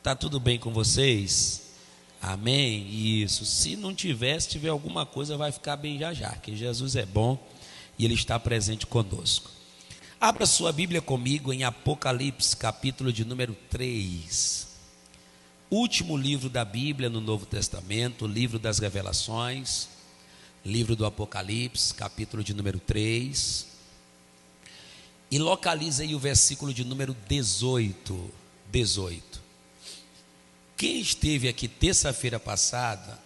Tá tudo bem com vocês? Amém? Isso. Se não tiver, se tiver alguma coisa, vai ficar bem já já, que Jesus é bom e Ele está presente conosco. Abra sua Bíblia comigo em Apocalipse, capítulo de número 3. Último livro da Bíblia no Novo Testamento, livro das Revelações, livro do Apocalipse, capítulo de número 3. E localize aí o versículo de número 18. Quem esteve aqui terça-feira passada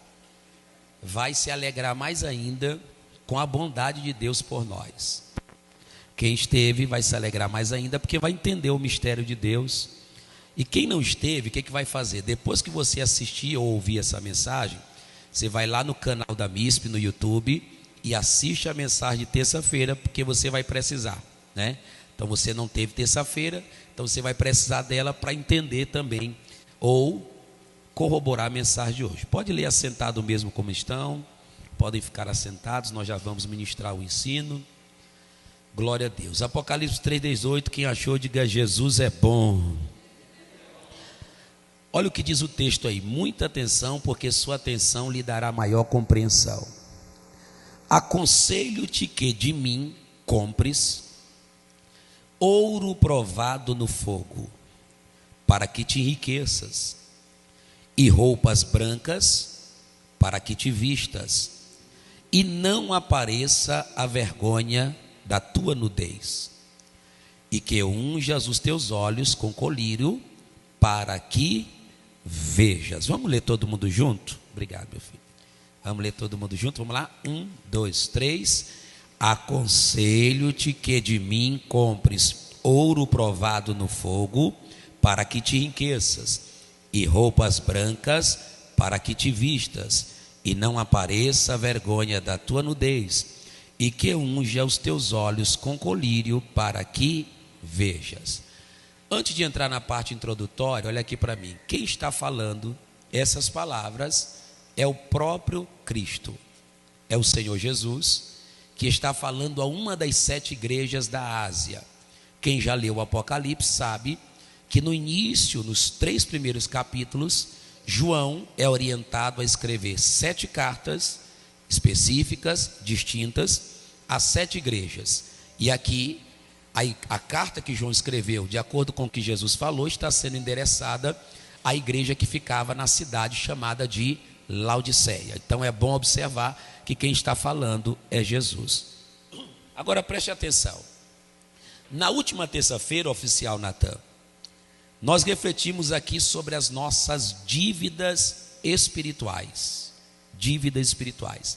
vai se alegrar mais ainda com a bondade de Deus por nós. Quem esteve vai se alegrar mais ainda porque vai entender o mistério de Deus. E quem não esteve, o que vai fazer? Depois que você assistir ou ouvir essa mensagem, você vai lá no canal da MISP no YouTube e assiste a mensagem de terça-feira, porque você vai precisar, né? Então você não teve terça-feira, então você vai precisar dela para entender também ou corroborar a mensagem de hoje. Pode ler assentado mesmo como estão, podem ficar assentados, nós já vamos ministrar o ensino. Glória a Deus. Apocalipse 3:18, quem achou, diga: Jesus é bom. Olha o que diz o texto aí, muita atenção, porque sua atenção lhe dará maior compreensão. Aconselho-te que de mim compres ouro provado no fogo, para que te enriqueças, e roupas brancas, para que te vistas, e não apareça a vergonha da tua nudez, e que unjas os teus olhos com colírio, para que vejas. Vamos ler todo mundo junto? Obrigado, meu filho. Vamos ler todo mundo junto, vamos lá? 1, 2, 3. Aconselho-te que de mim compres ouro provado no fogo, para que te enriqueças, e roupas brancas, para que te vistas, e não apareça a vergonha da tua nudez, e que unja os teus olhos com colírio, para que vejas. Antes de entrar na parte introdutória, olha aqui para mim. Quem está falando essas palavras é o próprio Cristo, é o Senhor Jesus, que está falando a uma das 7 igrejas da Ásia. Quem já leu o Apocalipse sabe que no início, nos 3 primeiros capítulos, João é orientado a escrever 7 cartas específicas, distintas, a 7 igrejas. E aqui, a carta que João escreveu, de acordo com o que Jesus falou, está sendo endereçada à igreja que ficava na cidade chamada de Laodiceia. Então é bom observar que quem está falando é Jesus. Agora preste atenção. Na última terça-feira, oficial Natan, nós refletimos aqui sobre as nossas dívidas espirituais. Dívidas espirituais.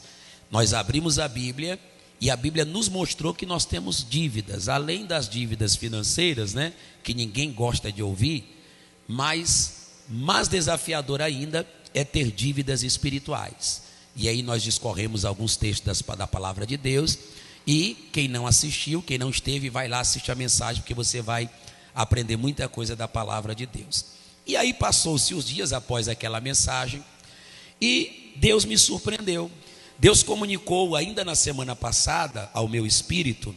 Nós abrimos a Bíblia e a Bíblia nos mostrou que nós temos dívidas, além das dívidas financeiras, né, que ninguém gosta de ouvir, mas mais desafiador ainda é ter dívidas espirituais. E aí nós discorremos alguns textos da palavra de Deus, e quem não assistiu, quem não esteve, vai lá assistir a mensagem, porque você vai aprender muita coisa da palavra de Deus. E aí passou-se os dias após aquela mensagem, e Deus me surpreendeu. Deus comunicou ainda na semana passada ao meu espírito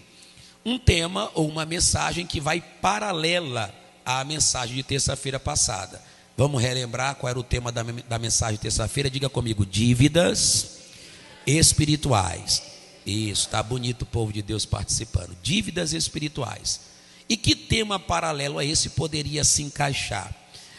um tema ou uma mensagem que vai paralela à mensagem de terça-feira passada. Vamos relembrar qual era o tema da mensagem de terça-feira? Diga comigo: dívidas espirituais. Isso, está bonito o povo de Deus participando. Dívidas espirituais. E que tema paralelo a esse poderia se encaixar?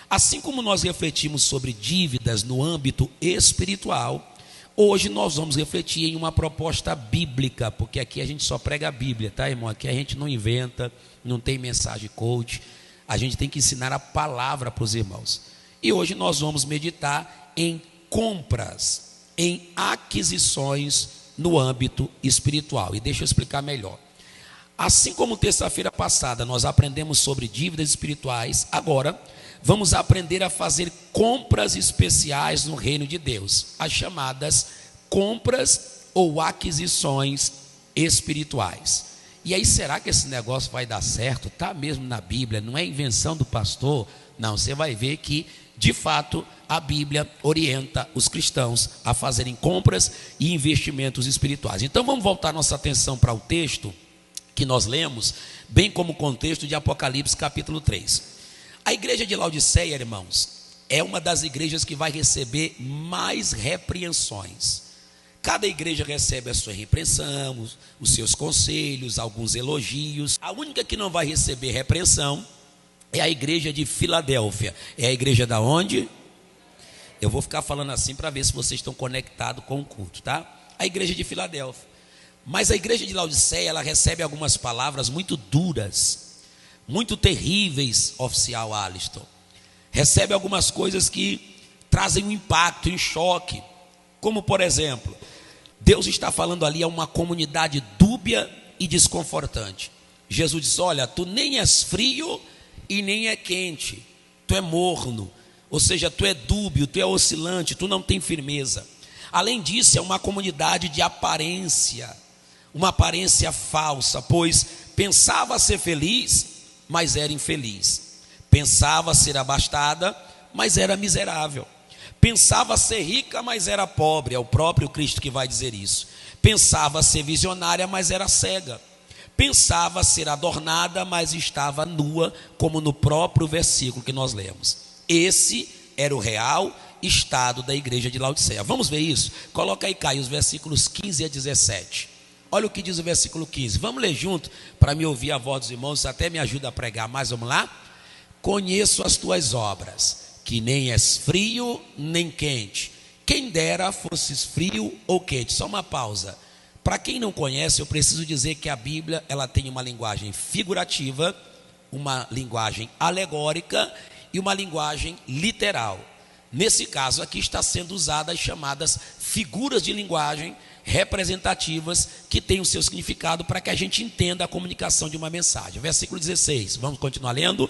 Assim como nós refletimos sobre dívidas no âmbito espiritual, hoje nós vamos refletir em uma proposta bíblica, porque aqui a gente só prega a Bíblia, tá, irmão? Aqui a gente não inventa, não tem mensagem coach. A gente tem que ensinar a palavra para os irmãos. E hoje nós vamos meditar em compras, em aquisições no âmbito espiritual. E deixa eu explicar melhor. Assim como terça-feira passada nós aprendemos sobre dívidas espirituais, agora vamos aprender a fazer compras especiais no reino de Deus, as chamadas compras ou aquisições espirituais. E aí, será que esse negócio vai dar certo? Está mesmo na Bíblia, não é invenção do pastor? Não, você vai ver que, de fato, a Bíblia orienta os cristãos a fazerem compras e investimentos espirituais. Então vamos voltar nossa atenção para o texto que nós lemos, bem como o contexto de Apocalipse capítulo 3. A igreja de Laodiceia, irmãos, é uma das igrejas que vai receber mais repreensões. Cada igreja recebe a sua repreensão, os seus conselhos, alguns elogios. A única que não vai receber repreensão é a igreja de Filadélfia. É a igreja da onde? Eu vou ficar falando assim para ver se vocês estão conectados com o culto, tá? A igreja de Filadélfia. Mas a igreja de Laodiceia, ela recebe algumas palavras muito duras, muito terríveis, oficial Aliston. Recebe algumas coisas que trazem um impacto, um choque. Como, por exemplo, Deus está falando ali a uma comunidade dúbia e desconfortante. Jesus disse: olha, tu nem és frio e nem é quente, tu é morno, ou seja, tu é dúbio, tu é oscilante, tu não tem firmeza. Além disso, é uma comunidade de aparência, uma aparência falsa, pois pensava ser feliz, mas era infeliz. Pensava ser abastada, mas era miserável. Pensava ser rica, mas era pobre. É o próprio Cristo que vai dizer isso. Pensava ser visionária, mas era cega. Pensava ser adornada, mas estava nua, como no próprio versículo que nós lemos. Esse era o real estado da igreja de Laodiceia. Vamos ver isso? Coloca aí, Caio, os versículos 15 a 17. Olha o que diz o versículo 15. Vamos ler junto, para me ouvir a voz dos irmãos. Isso até me ajuda a pregar mais. Vamos lá? Conheço as tuas obras, que nem és frio nem quente. Quem dera fosses frio ou quente. Só uma pausa. Para quem não conhece, eu preciso dizer que a Bíblia, ela tem uma linguagem figurativa, uma linguagem alegórica e uma linguagem literal. Nesse caso aqui está sendo usadas as chamadas figuras de linguagem representativas, que têm o seu significado para que a gente entenda a comunicação de uma mensagem. Versículo 16, vamos continuar lendo.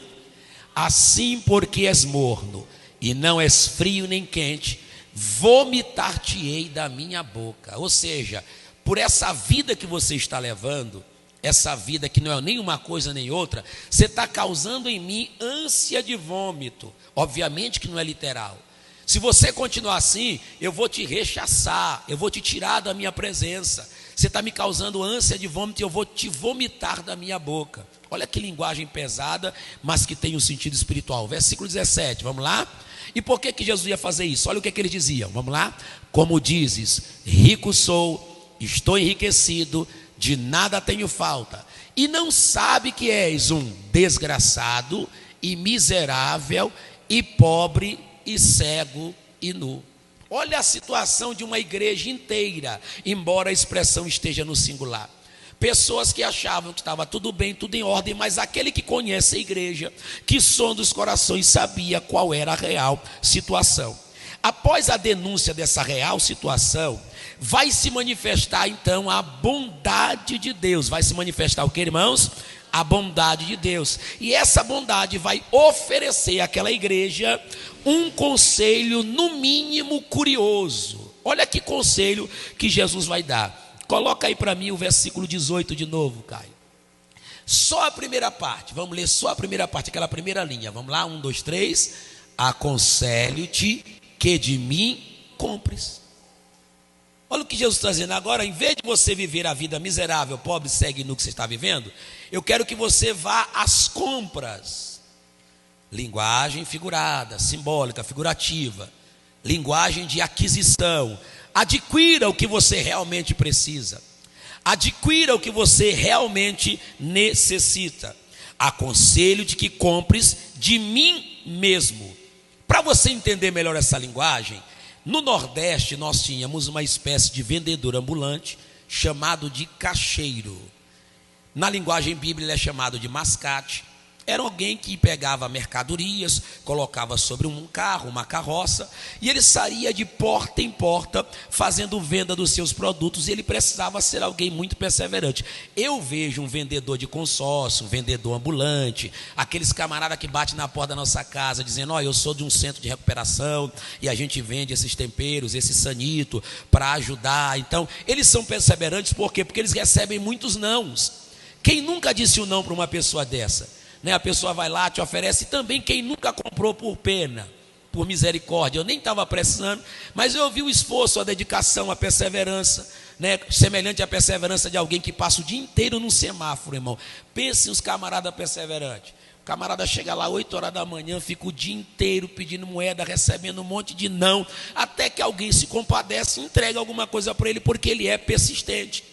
Assim, porque és morno e não és frio nem quente, vomitar-te-ei da minha boca. Ou seja, por essa vida que você está levando, essa vida que não é nem uma coisa nem outra, você está causando em mim ânsia de vômito. Obviamente que não é literal. Se você continuar assim, eu vou te rechaçar, eu vou te tirar da minha presença. Você está me causando ânsia de vômito e eu vou te vomitar da minha boca. Olha que linguagem pesada, mas que tem um sentido espiritual. Versículo 17, vamos lá? E por que Jesus ia fazer isso? Olha o que eles diziam, vamos lá? Como dizes, rico sou, estou enriquecido, de nada tenho falta. E não sabe que és um desgraçado e miserável e pobre e cego e nu. Olha a situação de uma igreja inteira, embora a expressão esteja no singular. Pessoas que achavam que estava tudo bem, tudo em ordem, mas aquele que conhece a igreja, que sonda os corações, sabia qual era a real situação. Após a denúncia dessa real situação, vai se manifestar então a bondade de Deus. Vai se manifestar o que, irmãos? A bondade de Deus. E essa bondade vai oferecer àquela igreja um conselho, no mínimo curioso. Olha que conselho que Jesus vai dar. Coloca aí para mim o versículo 18 de novo, Caio. Só a primeira parte, vamos ler só a primeira parte, aquela primeira linha. Vamos lá, 1, 2, 3. Aconselho-te que de mim compres. Olha o que Jesus está dizendo agora. Em vez de você viver a vida miserável, pobre, cego e nu que você está vivendo, eu quero que você vá às compras. Linguagem figurada, simbólica, figurativa. Linguagem de aquisição. Adquira o que você realmente precisa. Adquira o que você realmente necessita. Aconselho de que compres de mim mesmo. Para você entender melhor essa linguagem, no Nordeste nós tínhamos uma espécie de vendedor ambulante chamado de caixeiro. Na linguagem bíblica ele é chamado de mascate. Era alguém que pegava mercadorias, colocava sobre um carro, uma carroça, e ele saía de porta em porta fazendo venda dos seus produtos, e ele precisava ser alguém muito perseverante. Eu vejo um vendedor de consórcio, um vendedor ambulante, aqueles camaradas que batem na porta da nossa casa dizendo: ó, eu sou de um centro de recuperação e a gente vende esses temperos, esse sanito para ajudar. Então, eles são perseverantes, por quê? Porque eles recebem muitos nãos. Quem nunca disse o não para uma pessoa dessa? A pessoa vai lá, te oferece. E também quem nunca comprou por pena, por misericórdia. Eu nem estava precisando, mas eu vi o esforço, a dedicação, a perseverança, semelhante à perseverança de alguém que passa o dia inteiro num semáforo, irmão. Pense os camaradas perseverantes. camarada chega lá 8 horas da manhã, fica o dia inteiro pedindo moeda, recebendo um monte de não, até que alguém se compadece e entrega alguma coisa para ele, porque ele é persistente.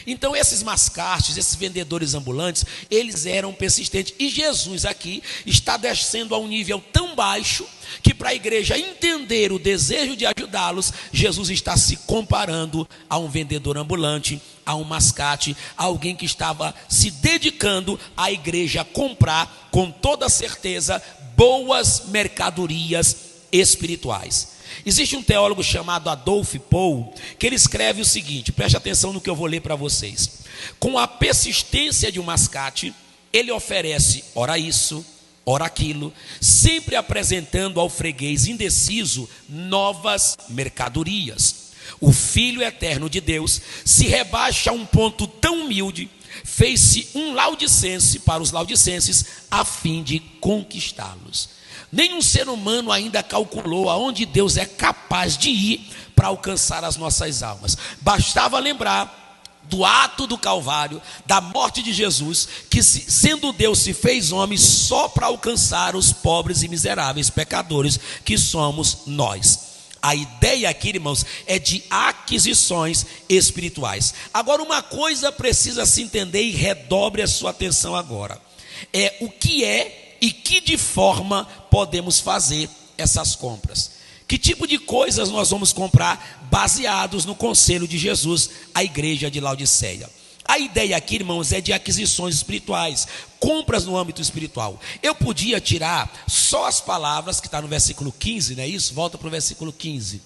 Então esses mascates, esses vendedores ambulantes, eles eram persistentes. E Jesus aqui está descendo a um nível tão baixo, que para a igreja entender o desejo de ajudá-los, Jesus está se comparando a um vendedor ambulante, a um mascate, a alguém que estava se dedicando à igreja a comprar, com toda certeza, boas mercadorias espirituais. Existe um teólogo chamado Adolf Paul, que ele escreve o seguinte, preste atenção no que eu vou ler para vocês. Com a persistência de um mascate, ele oferece ora isso, ora aquilo, sempre apresentando ao freguês indeciso novas mercadorias. O Filho eterno de Deus se rebaixa a um ponto tão humilde, fez-se um laudicense para os laudicenses, a fim de conquistá-los. Nenhum ser humano ainda calculou aonde Deus é capaz de ir para alcançar as nossas almas. Bastava lembrar do ato do Calvário, da morte de Jesus, que sendo Deus se fez homem só para alcançar os pobres e miseráveis pecadores que somos nós. A ideia aqui, irmãos, é de aquisições espirituais. Agora, uma coisa precisa se entender e redobre a sua atenção agora. É o que é e que de forma podemos fazer essas compras. Que tipo de coisas nós vamos comprar baseados no conselho de Jesus à igreja de Laodiceia? A ideia aqui, irmãos, é de aquisições espirituais, compras no âmbito espiritual. Eu podia tirar só as palavras que está no versículo 15, não é isso? Volta para o versículo 15.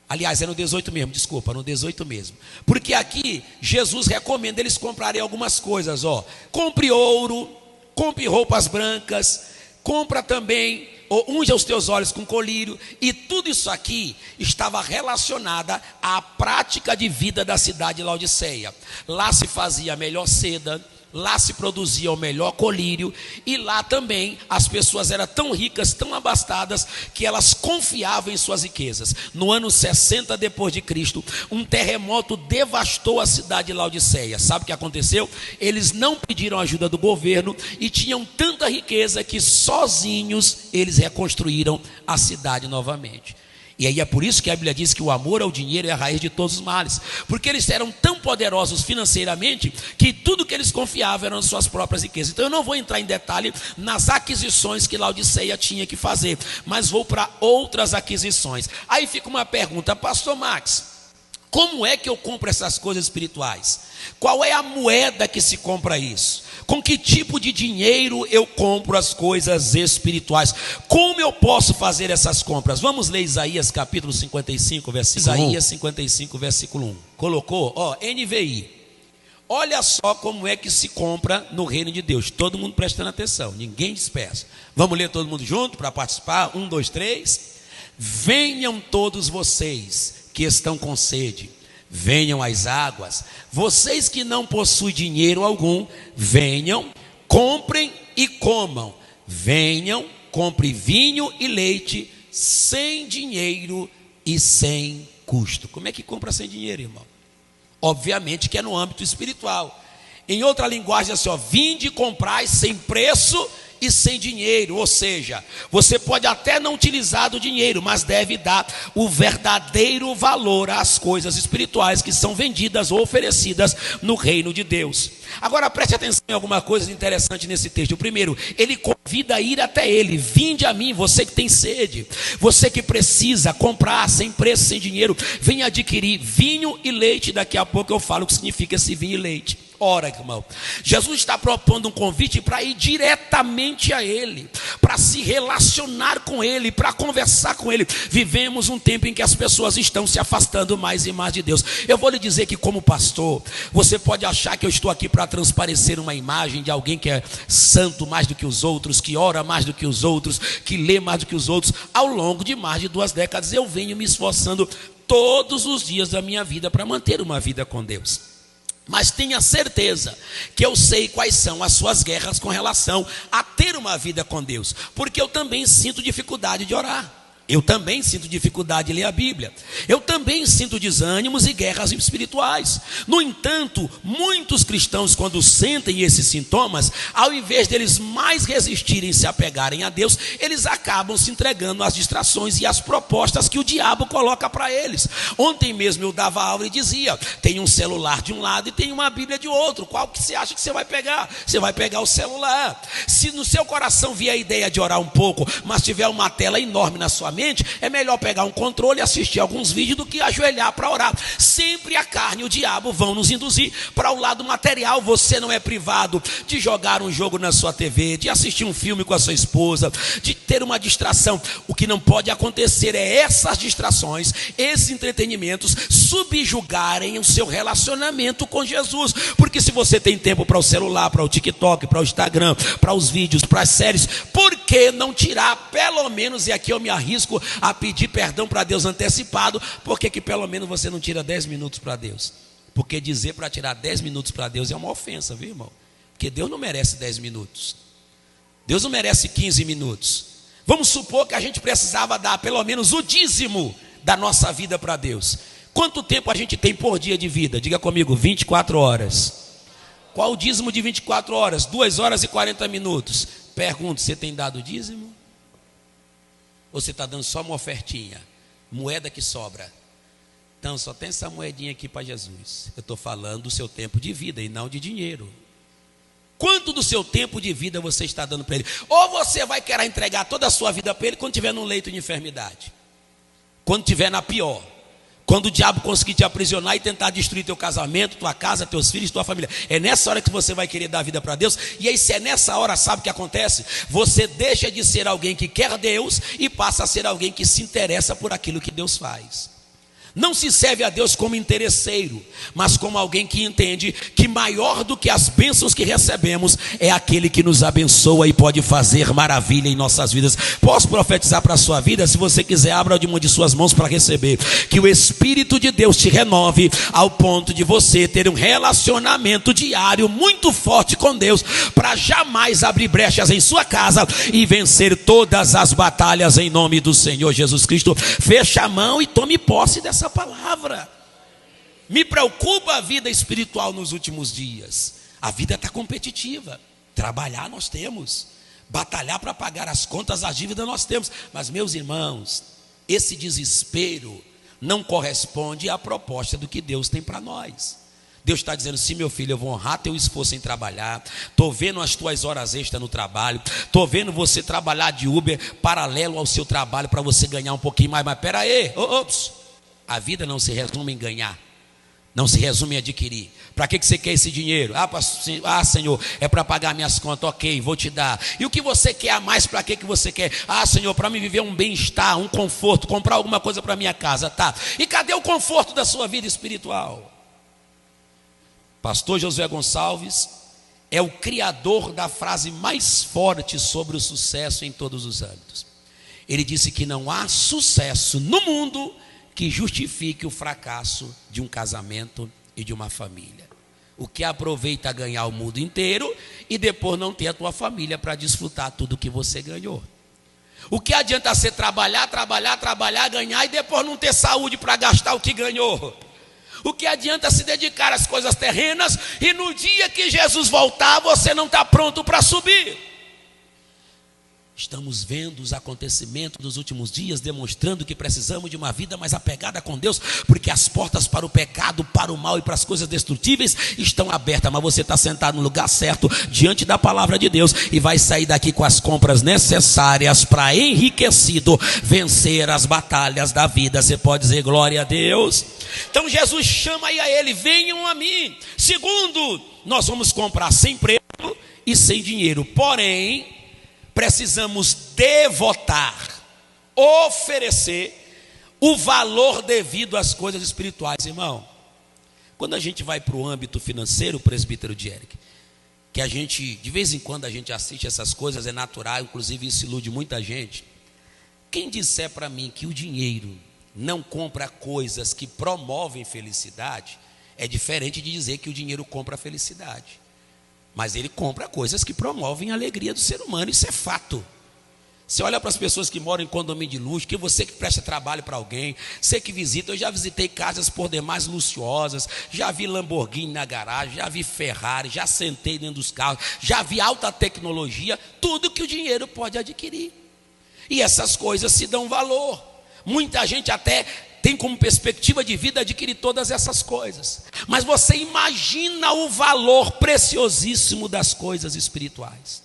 Aliás, é no 18 mesmo, desculpa, no 18 mesmo. Porque aqui Jesus recomenda eles comprarem algumas coisas, ó. Compre ouro, compre roupas brancas, compra também, unja os teus olhos com colírio. E tudo isso aqui estava relacionada à prática de vida da cidade de Laodiceia. Lá se fazia a melhor seda, lá se produzia o melhor colírio, e lá também as pessoas eram tão ricas, tão abastadas, que elas confiavam em suas riquezas. No ano 60 depois de Cristo, um terremoto devastou a cidade de Laodiceia. Sabe o que aconteceu? Eles não pediram ajuda do governo e tinham tanta riqueza que sozinhos eles reconstruíram a cidade novamente. E aí é por isso que a Bíblia diz que o amor ao dinheiro é a raiz de todos os males, porque eles eram tão poderosos financeiramente que tudo que eles confiavam eram suas próprias riquezas. Então eu não vou entrar em detalhe nas aquisições que Laodiceia tinha que fazer, mas vou para outras aquisições. Aí fica uma pergunta: pastor Max, como é que eu compro essas coisas espirituais? Qual é a moeda que se compra isso? Com que tipo de dinheiro eu compro as coisas espirituais? Como eu posso fazer essas compras? Vamos ler Isaías capítulo 55, versículo 1. Isaías 55, versículo 1. Colocou? Ó, NVI. Olha só como é que se compra no reino de Deus. Todo mundo prestando atenção, ninguém dispersa. Vamos ler todo mundo junto para participar? 1, 2, 3. Venham todos vocês que estão com sede, venham às águas. Vocês que não possuem dinheiro algum, venham, comprem e comam. Venham, compre vinho e leite sem dinheiro e sem custo. Como é que compra sem dinheiro, irmão? Obviamente que é no âmbito espiritual. Em outra linguagem, assim, ó, vinde e comprai sem preço e sem dinheiro. Ou seja, você pode até não utilizar do dinheiro, mas deve dar o verdadeiro valor às coisas espirituais que são vendidas ou oferecidas no reino de Deus. Agora preste atenção em alguma coisa interessante nesse texto. Primeiro, ele convida a ir até ele. Vinde a mim, você que tem sede, você que precisa comprar sem preço, sem dinheiro, venha adquirir vinho e leite. Daqui a pouco eu falo o que significa esse vinho e leite. Ora, irmão, Jesus está propondo um convite para ir diretamente a Ele, para se relacionar com Ele, para conversar com Ele. Vivemos um tempo em que as pessoas estão se afastando mais e mais de Deus. Eu vou lhe dizer que, como pastor, você pode achar que eu estou aqui para transparecer uma imagem de alguém que é santo mais do que os outros, que ora mais do que os outros, que lê mais do que os outros. Ao longo de mais de 2 décadas eu venho me esforçando todos os dias da minha vida para manter uma vida com Deus. Mas tenha certeza que eu sei quais são as suas guerras com relação a ter uma vida com Deus, porque eu também sinto dificuldade de orar. Eu também sinto dificuldade de ler a Bíblia. Eu também sinto desânimos e guerras espirituais. No entanto, muitos cristãos, quando sentem esses sintomas, ao invés deles mais resistirem e se apegarem a Deus, eles acabam se entregando às distrações e às propostas que o diabo coloca para eles. Ontem mesmo eu dava aula e dizia: tem um celular de um lado e tem uma Bíblia de outro. Qual que você acha que você vai pegar? Você vai pegar o celular. Se no seu coração vier a ideia de orar um pouco, mas tiver uma tela enorme na sua mente, é melhor pegar um controle e assistir alguns vídeos do que ajoelhar para orar. Sempre a carne e o diabo vão nos induzir para o lado material. Você não é privado de jogar um jogo na sua TV, de assistir um filme com a sua esposa, de ter uma distração. O que não pode acontecer é essas distrações, esses entretenimentos subjugarem o seu relacionamento com Jesus. Porque se você tem tempo para o celular, para o TikTok, para o Instagram, para os vídeos, para as séries, por que não tirar pelo menos, e aqui eu me arrisco a pedir perdão para Deus antecipado, porque que pelo menos você não tira 10 minutos para Deus? Porque dizer para tirar 10 minutos para Deus é uma ofensa, viu, irmão? Porque Deus não merece 10 minutos. Deus não merece 15 minutos. Vamos supor que a gente precisava dar pelo menos o dízimo da nossa vida para Deus. Quanto tempo a gente tem por dia de vida? Diga comigo, 24 horas. Qual o dízimo de 24 horas? 2 horas e 40 minutos. Pergunto, você tem dado o dízimo? Ou você está dando só uma ofertinha? Moeda que sobra. Então, só tem essa moedinha aqui para Jesus. Eu estou falando do seu tempo de vida e não de dinheiro. Quanto do seu tempo de vida você está dando para Ele? Ou você vai querer entregar toda a sua vida para Ele quando estiver num leito de enfermidade, quando estiver na pior, quando o diabo conseguir te aprisionar e tentar destruir teu casamento, tua casa, teus filhos, tua família. É nessa hora que você vai querer dar a vida para Deus. E aí, se é nessa hora, sabe o que acontece? Você deixa de ser alguém que quer Deus e passa a ser alguém que se interessa por aquilo que Deus faz. Não se serve a Deus como interesseiro, mas como alguém que entende que maior do que as bênçãos que recebemos é aquele que nos abençoa e pode fazer maravilha em nossas vidas. Posso profetizar para a sua vida? Se você quiser, abra de uma de suas mãos para receber. Que o Espírito de Deus te renove ao ponto de você ter um relacionamento diário muito forte com Deus, para jamais abrir brechas em sua casa e vencer todas as batalhas em nome do Senhor Jesus Cristo. Feche a mão e tome posse dessa palavra. Me preocupa a vida espiritual nos últimos dias. A vida está competitiva. Trabalhar nós temos, batalhar para pagar as contas, as dívidas nós temos. Mas, meus irmãos, esse desespero não corresponde à proposta do que Deus tem para nós. Deus está dizendo: sim, meu filho, eu vou honrar teu esforço em trabalhar. Estou vendo as tuas horas extras no trabalho. Estou vendo você trabalhar de Uber paralelo ao seu trabalho para você ganhar um pouquinho mais. Mas espera aí, a vida não se resume em ganhar, não se resume em adquirir. Para que você quer esse dinheiro? Senhor, é para pagar minhas contas. Ok, vou te dar. E o que você quer a mais? Para que você quer? Senhor, para me viver um bem-estar, um conforto, comprar alguma coisa para minha casa. Tá. E cadê o conforto da sua vida espiritual? Pastor Josué Gonçalves é o criador da frase mais forte sobre o sucesso em todos os âmbitos. Ele disse que não há sucesso no mundo que justifique o fracasso de um casamento e de uma família. O que aproveita ganhar o mundo inteiro e depois não ter a tua família para desfrutar tudo que você ganhou. O que adianta você trabalhar, ganhar e depois não ter saúde para gastar o que ganhou? O que adianta se dedicar às coisas terrenas e no dia que Jesus voltar você não está pronto para subir? Estamos vendo os acontecimentos dos últimos dias demonstrando que precisamos de uma vida mais apegada com Deus, porque as portas para o pecado, para o mal e para as coisas destrutíveis estão abertas. Mas você está sentado no lugar certo, diante da palavra de Deus, e vai sair daqui com as compras necessárias para, enriquecido, vencer as batalhas da vida. Você pode dizer glória a Deus? Então Jesus chama aí a ele: venham a mim. Segundo, nós vamos comprar sem preço e sem dinheiro, porém precisamos devotar, oferecer o valor devido às coisas espirituais. Irmão, quando a gente vai para o âmbito financeiro, presbítero de Eric, que a gente, de vez em quando a gente assiste essas coisas, é natural, inclusive isso ilude muita gente. Quem disser para mim que o dinheiro não compra coisas que promovem felicidade, é diferente de dizer que o dinheiro compra felicidade. Mas ele compra coisas que promovem a alegria do ser humano, isso é fato. Você olha para as pessoas que moram em condomínio de luxo, que você que presta trabalho para alguém, você que visita. Eu já visitei casas por demais luxuosas, já vi Lamborghini na garagem, já vi Ferrari, já sentei dentro dos carros, já vi alta tecnologia, tudo que o dinheiro pode adquirir. E essas coisas se dão valor. Muita gente até tem como perspectiva de vida adquirir todas essas coisas. Mas você imagina o valor preciosíssimo das coisas espirituais,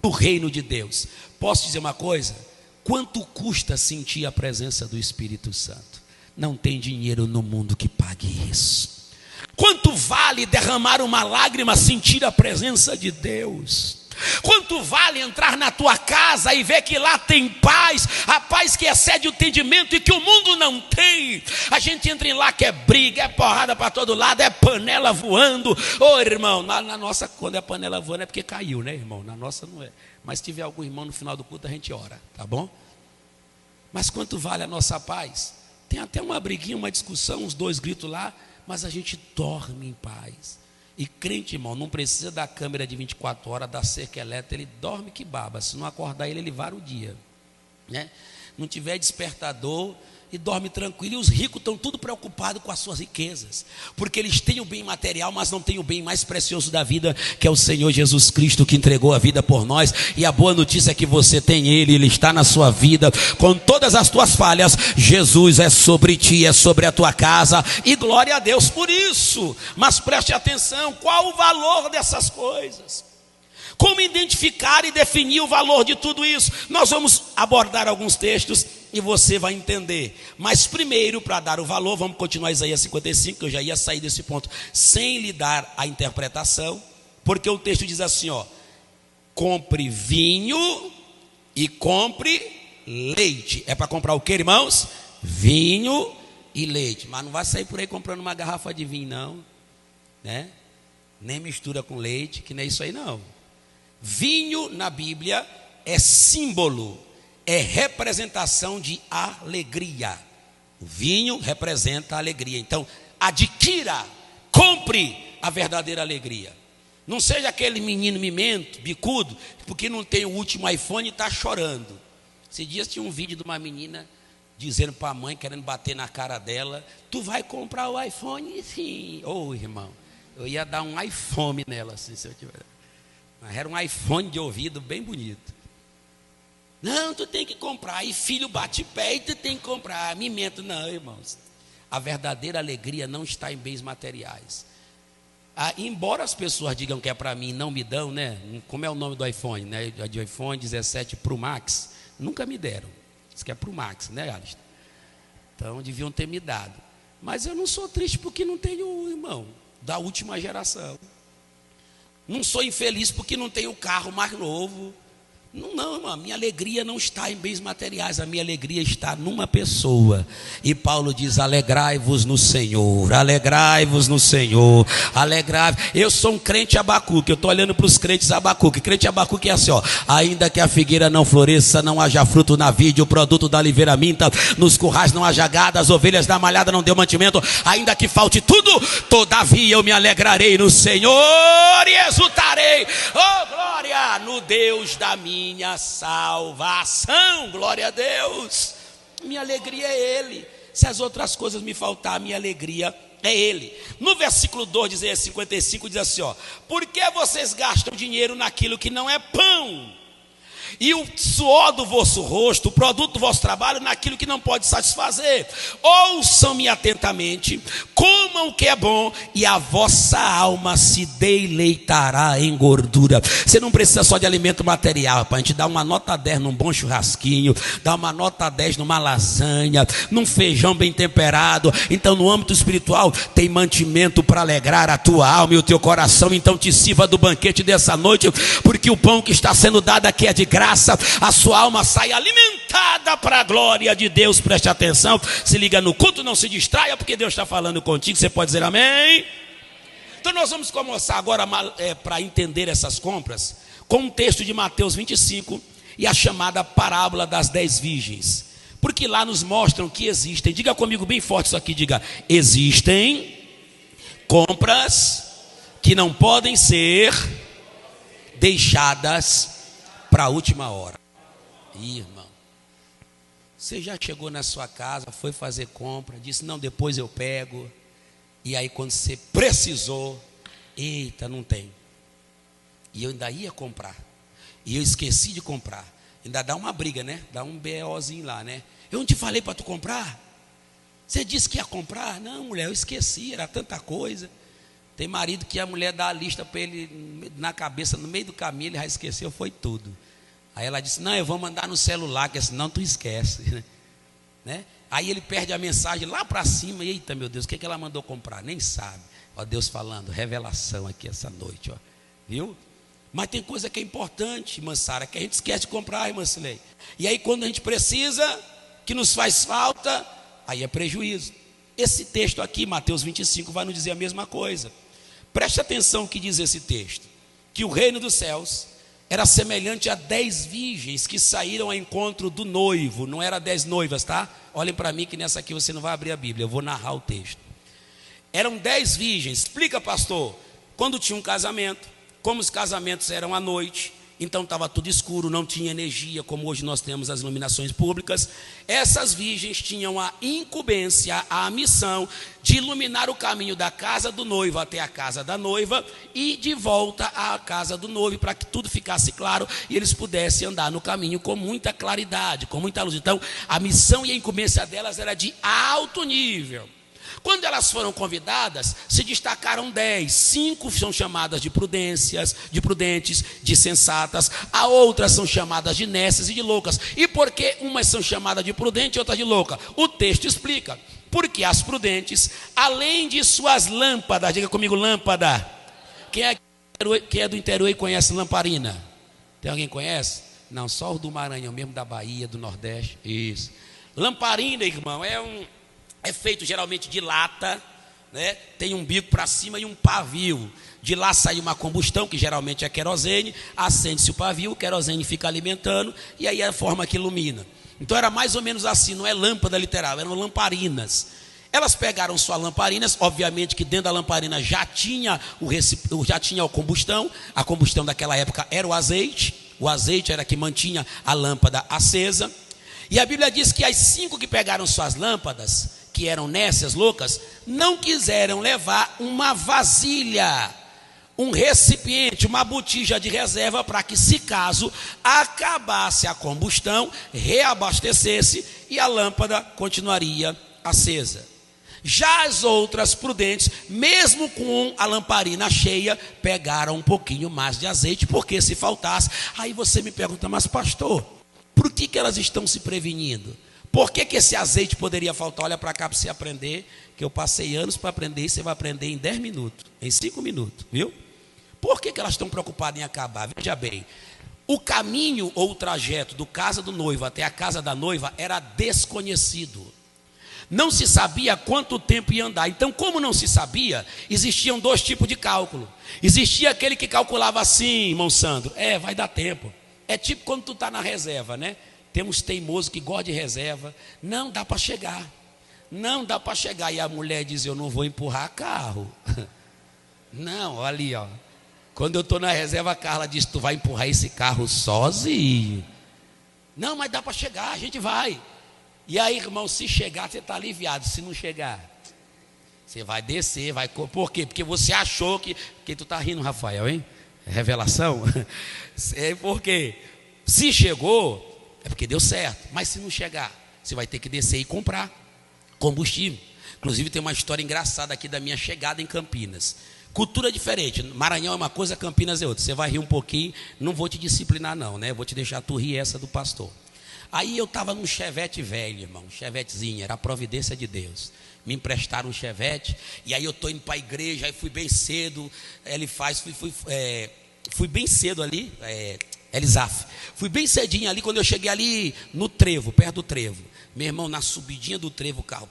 do reino de Deus. Posso dizer uma coisa? Quanto custa sentir a presença do Espírito Santo? Não tem dinheiro no mundo que pague isso. Quanto vale derramar uma lágrima, sentir a presença de Deus? Quanto vale entrar na tua casa e ver que lá tem paz, a paz que excede o entendimento e que o mundo não tem? A gente entra em lá que é briga, é porrada para todo lado, é panela voando. Ô irmão, na nossa, quando é panela voando é porque caiu, né, irmão? Na nossa não é. Mas se tiver algum irmão no final do culto, a gente ora, tá bom? Mas quanto vale a nossa paz? Tem até uma briguinha, uma discussão, uns dois gritos lá, mas a gente dorme em paz. E crente, irmão, não precisa da câmera de 24 horas, da cerca elétrica, ele dorme que baba. Se não acordar ele vara o dia, né? Não tiver despertador, e dorme tranquilo. E os ricos estão tudo preocupados com as suas riquezas, porque eles têm o bem material, mas não têm o bem mais precioso da vida, que é o Senhor Jesus Cristo, que entregou a vida por nós. E a boa notícia é que você tem Ele está na sua vida, com todas as tuas falhas. Jesus é sobre ti, é sobre a tua casa, e glória a Deus por isso. Mas preste atenção, qual o valor dessas coisas? Como identificar e definir o valor de tudo isso? Nós vamos abordar alguns textos e você vai entender. Mas primeiro, para dar o valor, vamos continuar Isaías 55, que eu já ia sair desse ponto sem lhe dar a interpretação, porque o texto diz assim, ó: compre vinho e compre leite. É para comprar o que, irmãos? Vinho e leite. Mas não vai sair por aí comprando uma garrafa de vinho, não, né? Nem mistura com leite, que não é isso aí não. Vinho na Bíblia é símbolo, é representação de alegria. O vinho representa a alegria. Então, adquira, compre a verdadeira alegria. Não seja aquele menino mimento, bicudo, porque não tem o último iPhone e está chorando. Esses dias tinha um vídeo de uma menina dizendo para a mãe, querendo bater na cara dela: tu vai comprar o iPhone? Sim. Ô irmão, eu ia dar um iPhone nela, assim, se eu tiver. Mas era um iPhone de ouvido bem bonito. Não, tu tem que comprar. E filho bate pé e tu tem que comprar. Mimento, não, irmãos. A verdadeira alegria não está em bens materiais. Embora as pessoas digam que é para mim e não me dão, né? Como é o nome do iPhone, né? De iPhone 17 Pro Max. Nunca me deram. Isso que é Pro Max, né, Alistair? Então deviam ter me dado. Mas eu não sou triste porque não tenho, irmão, da última geração. Não sou infeliz porque não tenho o carro mais novo. Não, irmão, a minha alegria não está em bens materiais, a minha alegria está numa pessoa. E Paulo diz: alegrai-vos no Senhor, alegrai-vos no Senhor, alegrai-vos. Eu sou um crente Abacuque, eu estou olhando para os crentes Abacuque. Crente Abacuque é assim, ó: ainda que a figueira não floresça, não haja fruto na vide, o produto da oliveira minta, nos currais não haja gado, as ovelhas da malhada não deu mantimento, ainda que falte tudo, todavia eu me alegrarei no Senhor e exultarei, oh glória, no Deus da minha salvação. Glória a Deus. Minha alegria é Ele. Se as outras coisas me faltar, minha alegria é Ele. No versículo 2 de Isaías 55 diz assim, ó: por que vocês gastam dinheiro naquilo que não é pão, e o suor do vosso rosto, o produto do vosso trabalho, naquilo que não pode satisfazer? Ouçam-me atentamente, comam o que é bom, e a vossa alma se deleitará em gordura. Você não precisa só de alimento material, para a gente dar uma nota 10 num bom churrasquinho, dar uma nota 10 numa lasanha, num feijão bem temperado. Então no âmbito espiritual tem mantimento para alegrar a tua alma e o teu coração. Então te sirva do banquete dessa noite, porque o pão que está sendo dado aqui é de graça. A sua alma sai alimentada para a glória de Deus. Preste atenção, se liga no culto, não se distraia, porque Deus está falando contigo. Você pode dizer amém? Então nós vamos começar agora para entender essas compras com um texto de Mateus 25 e a chamada parábola das 10 virgens, porque lá nos mostram que existem, diga comigo bem forte isso aqui, diga: existem compras que não podem ser deixadas para a última hora. Irmão, você já chegou na sua casa, foi fazer compra, disse, não, depois eu pego. E aí quando você precisou, eita, não tem. E eu ainda ia comprar. E eu esqueci de comprar. Ainda dá uma briga, né? Dá um BOzinho lá, né? Eu não te falei para tu comprar? Você disse que ia comprar? Não, mulher, eu esqueci, era tanta coisa. Tem marido que a mulher dá a lista para ele na cabeça, no meio do caminho, ele já esqueceu, foi tudo. Aí ela disse, não, eu vou mandar no celular, que senão tu esquece. Né? Aí ele perde a mensagem lá para cima, e eita, meu Deus, o que ela mandou comprar? Nem sabe. Ó, Deus falando, revelação aqui essa noite, ó. Viu? Mas tem coisa que é importante, irmã Sara, que a gente esquece de comprar, irmã Silei. E aí quando a gente precisa, que nos faz falta, aí é prejuízo. Esse texto aqui, Mateus 25, vai nos dizer a mesma coisa. Preste atenção no que diz esse texto. Que o reino dos céus era semelhante a 10 virgens que saíram ao encontro do noivo. Não era 10 noivas, tá? Olhem para mim que nessa aqui você não vai abrir a Bíblia, eu vou narrar o texto. Eram 10 virgens. Explica, pastor. Quando tinha um casamento, como os casamentos eram à noite, então estava tudo escuro, não tinha energia, como hoje nós temos as iluminações públicas. Essas virgens tinham a incumbência, a missão de iluminar o caminho da casa do noivo até a casa da noiva e de volta à casa do noivo, para que tudo ficasse claro e eles pudessem andar no caminho com muita claridade, com muita luz. Então, a missão e a incumbência delas era de alto nível. Quando elas foram convidadas, se destacaram 10. 5 são chamadas de prudentes, de sensatas. A outras são chamadas de nécias e de loucas. E por que umas são chamadas de prudente e outras de louca? O texto explica. Porque as prudentes, além de suas lâmpadas, diga comigo, lâmpada. Quem é do interior e conhece lamparina? Tem alguém que conhece? Não, só o do Maranhão, mesmo da Bahia, do Nordeste. Isso. Lamparina, irmão, é feito geralmente de lata, né? Tem um bico para cima e um pavio. De lá sai uma combustão, que geralmente é querosene, acende-se o pavio, o querosene fica alimentando, e aí é a forma que ilumina. Então era mais ou menos assim, não é lâmpada literal, eram lamparinas. Elas pegaram suas lamparinas, obviamente que dentro da lamparina já tinha a combustão. A combustão daquela época era o azeite era que mantinha a lâmpada acesa. E a Bíblia diz que as 5 que pegaram suas lâmpadas, que eram nécias, loucas, não quiseram levar uma vasilha, um recipiente, uma botija de reserva, para que, se caso acabasse a combustão, reabastecesse e a lâmpada continuaria acesa. Já as outras prudentes, mesmo com a lamparina cheia, pegaram um pouquinho mais de azeite, porque se faltasse, aí você me pergunta, mas pastor, por que elas estão se prevenindo? Por que esse azeite poderia faltar? Olha para cá para você aprender, que eu passei anos para aprender, e você vai aprender em 10 minutos, em 5 minutos, viu? Por que elas estão preocupadas em acabar? Veja bem, o caminho ou o trajeto do casa do noivo até a casa da noiva era desconhecido. Não se sabia quanto tempo ia andar. Então, como não se sabia, existiam 2 tipos de cálculo. Existia aquele que calculava assim, irmão Sandro, vai dar tempo. É tipo quando tu está na reserva, né? Temos teimoso que gosta de reserva. Não, dá para chegar. Não, dá para chegar. E a mulher diz, eu não vou empurrar carro. Não, olha ali, ó. Quando eu estou na reserva, a Carla diz, tu vai empurrar esse carro sozinho. Não, mas dá para chegar, a gente vai. E aí, irmão, se chegar, você está aliviado. Se não chegar, você vai descer, vai... Por quê? Porque você achou que... Porque tu está rindo, Rafael, hein? Revelação? É porque se chegou... É porque deu certo, mas se não chegar, você vai ter que descer e comprar combustível. Inclusive tem uma história engraçada aqui da minha chegada em Campinas. Cultura diferente, Maranhão é uma coisa, Campinas é outra. Você vai rir um pouquinho, não vou te disciplinar não, né? Vou te deixar tu rir essa do pastor. Aí eu estava num chevette velho, irmão, um chevettezinho, era a providência de Deus. Me emprestaram um chevette, e aí eu estou indo para a igreja, aí fui bem cedo, fui bem cedo ali, Elisaf. Fui bem cedinho ali, quando eu cheguei ali no trevo, perto do trevo. Meu irmão, na subidinha do trevo, o carro...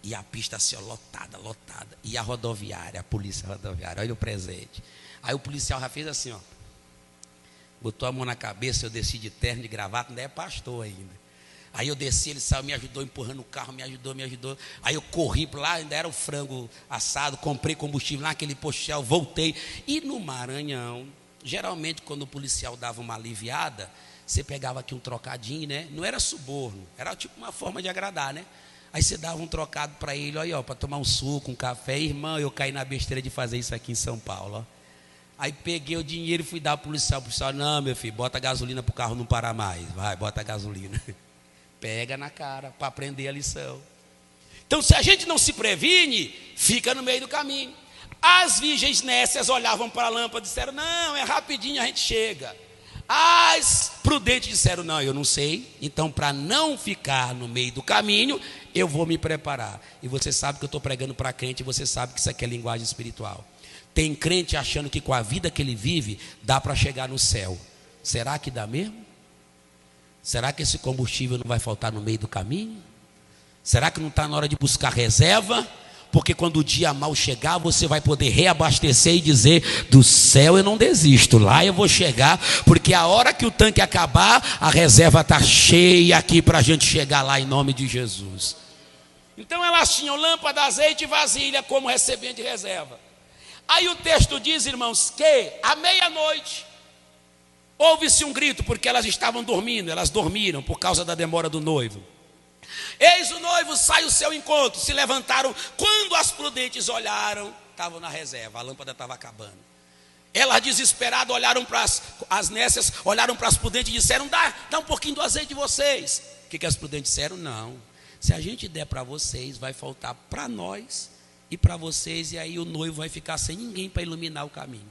E a pista assim, ó, lotada. E a rodoviária, a polícia rodoviária, olha o presente. Aí o policial já fez assim, ó. Botou a mão na cabeça, eu desci de terno, de gravata, ainda é pastor ainda. Aí eu desci, ele saiu, me ajudou, empurrando o carro, me ajudou. Aí eu corri para lá, ainda era o frango assado, comprei combustível lá, aquele postel, voltei. E no Maranhão... Geralmente, quando o policial dava uma aliviada, você pegava aqui um trocadinho, né? Não era suborno, era tipo uma forma de agradar, né? Aí você dava um trocado para ele, ó, para tomar um suco, um café. Irmão, eu caí na besteira de fazer isso aqui em São Paulo, ó. Aí peguei o dinheiro e fui dar para o policial. O policial, não, meu filho, bota gasolina para o carro não parar mais. Vai, bota gasolina. Pega na cara para aprender a lição. Então, se a gente não se previne, fica no meio do caminho. As virgens nécias olhavam para a lâmpada e disseram, não, é rapidinho, a gente chega. As prudentes disseram, não, eu não sei. Então, para não ficar no meio do caminho, eu vou me preparar. E você sabe que eu estou pregando para crente, e você sabe que isso aqui é linguagem espiritual. Tem crente achando que com a vida que ele vive, dá para chegar no céu. Será que dá mesmo? Será que esse combustível não vai faltar no meio do caminho? Será que não está na hora de buscar reserva? Porque quando o dia mal chegar, você vai poder reabastecer e dizer, do céu eu não desisto, lá eu vou chegar, porque a hora que o tanque acabar, a reserva está cheia aqui para a gente chegar lá em nome de Jesus. Então elas tinham lâmpada, azeite e vasilha como recebendo de reserva. Aí o texto diz, irmãos, que à meia-noite houve-se um grito, porque elas estavam dormindo, elas dormiram por causa da demora do noivo. Eis o noivo, sai o seu encontro, se levantaram. Quando as prudentes olharam, estavam na reserva, a lâmpada estava acabando. Elas desesperadas olharam para as nécias, olharam para as prudentes e disseram, dá um pouquinho do azeite de vocês. O que as prudentes disseram? Não, se a gente der para vocês, vai faltar para nós e para vocês, e aí o noivo vai ficar sem ninguém para iluminar o caminho.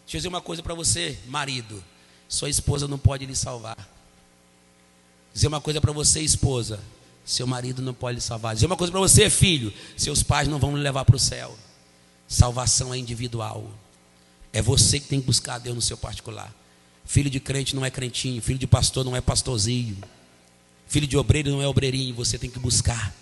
Deixa eu dizer uma coisa para você, marido, sua esposa não pode lhe salvar. Dizer uma coisa para você, esposa, seu marido não pode lhe salvar. Dizer uma coisa para você, filho, seus pais não vão lhe levar para o céu. Salvação é individual. É você que tem que buscar a Deus no seu particular. Filho de crente não é crentinho, filho de pastor não é pastorzinho, filho de obreiro não é obreirinho. Você tem que buscar.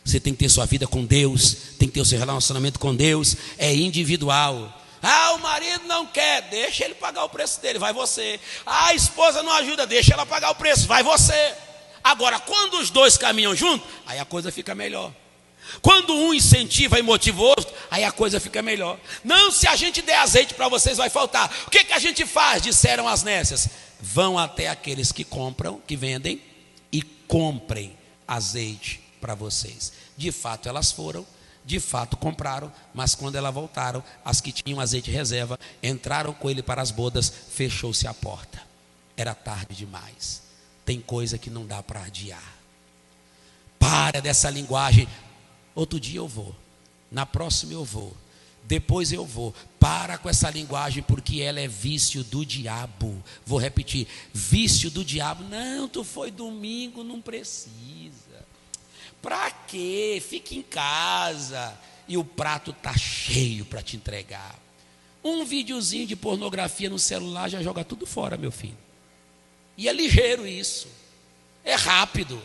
Você tem que ter sua vida com Deus, tem que ter o seu relacionamento com Deus, é individual. Ah, o marido não quer, deixa ele pagar o preço dele, vai você. Ah, a esposa não ajuda, deixa ela pagar o preço, vai você. Agora, quando os dois caminham juntos, aí a coisa fica melhor. Quando um incentiva e motiva o outro, aí a coisa fica melhor. Não, se a gente der azeite para vocês, vai faltar. O que a gente faz? Disseram as nécias. Vão até aqueles que compram, que vendem, e comprem azeite para vocês. De fato elas foram, de fato compraram, mas quando elas voltaram, as que tinham azeite reserva, entraram com ele para as bodas, fechou-se a porta. Era tarde demais. Tem coisa que não dá para adiar. Para dessa linguagem. Outro dia eu vou, na próxima eu vou, depois eu vou. Para com essa linguagem, porque ela é vício do diabo. Vou repetir, vício do diabo. Não, tu foi domingo, não precisa. Para quê? Fica em casa. E o prato está cheio para te entregar. Um videozinho de pornografia no celular já joga tudo fora, meu filho. E é ligeiro isso. É rápido.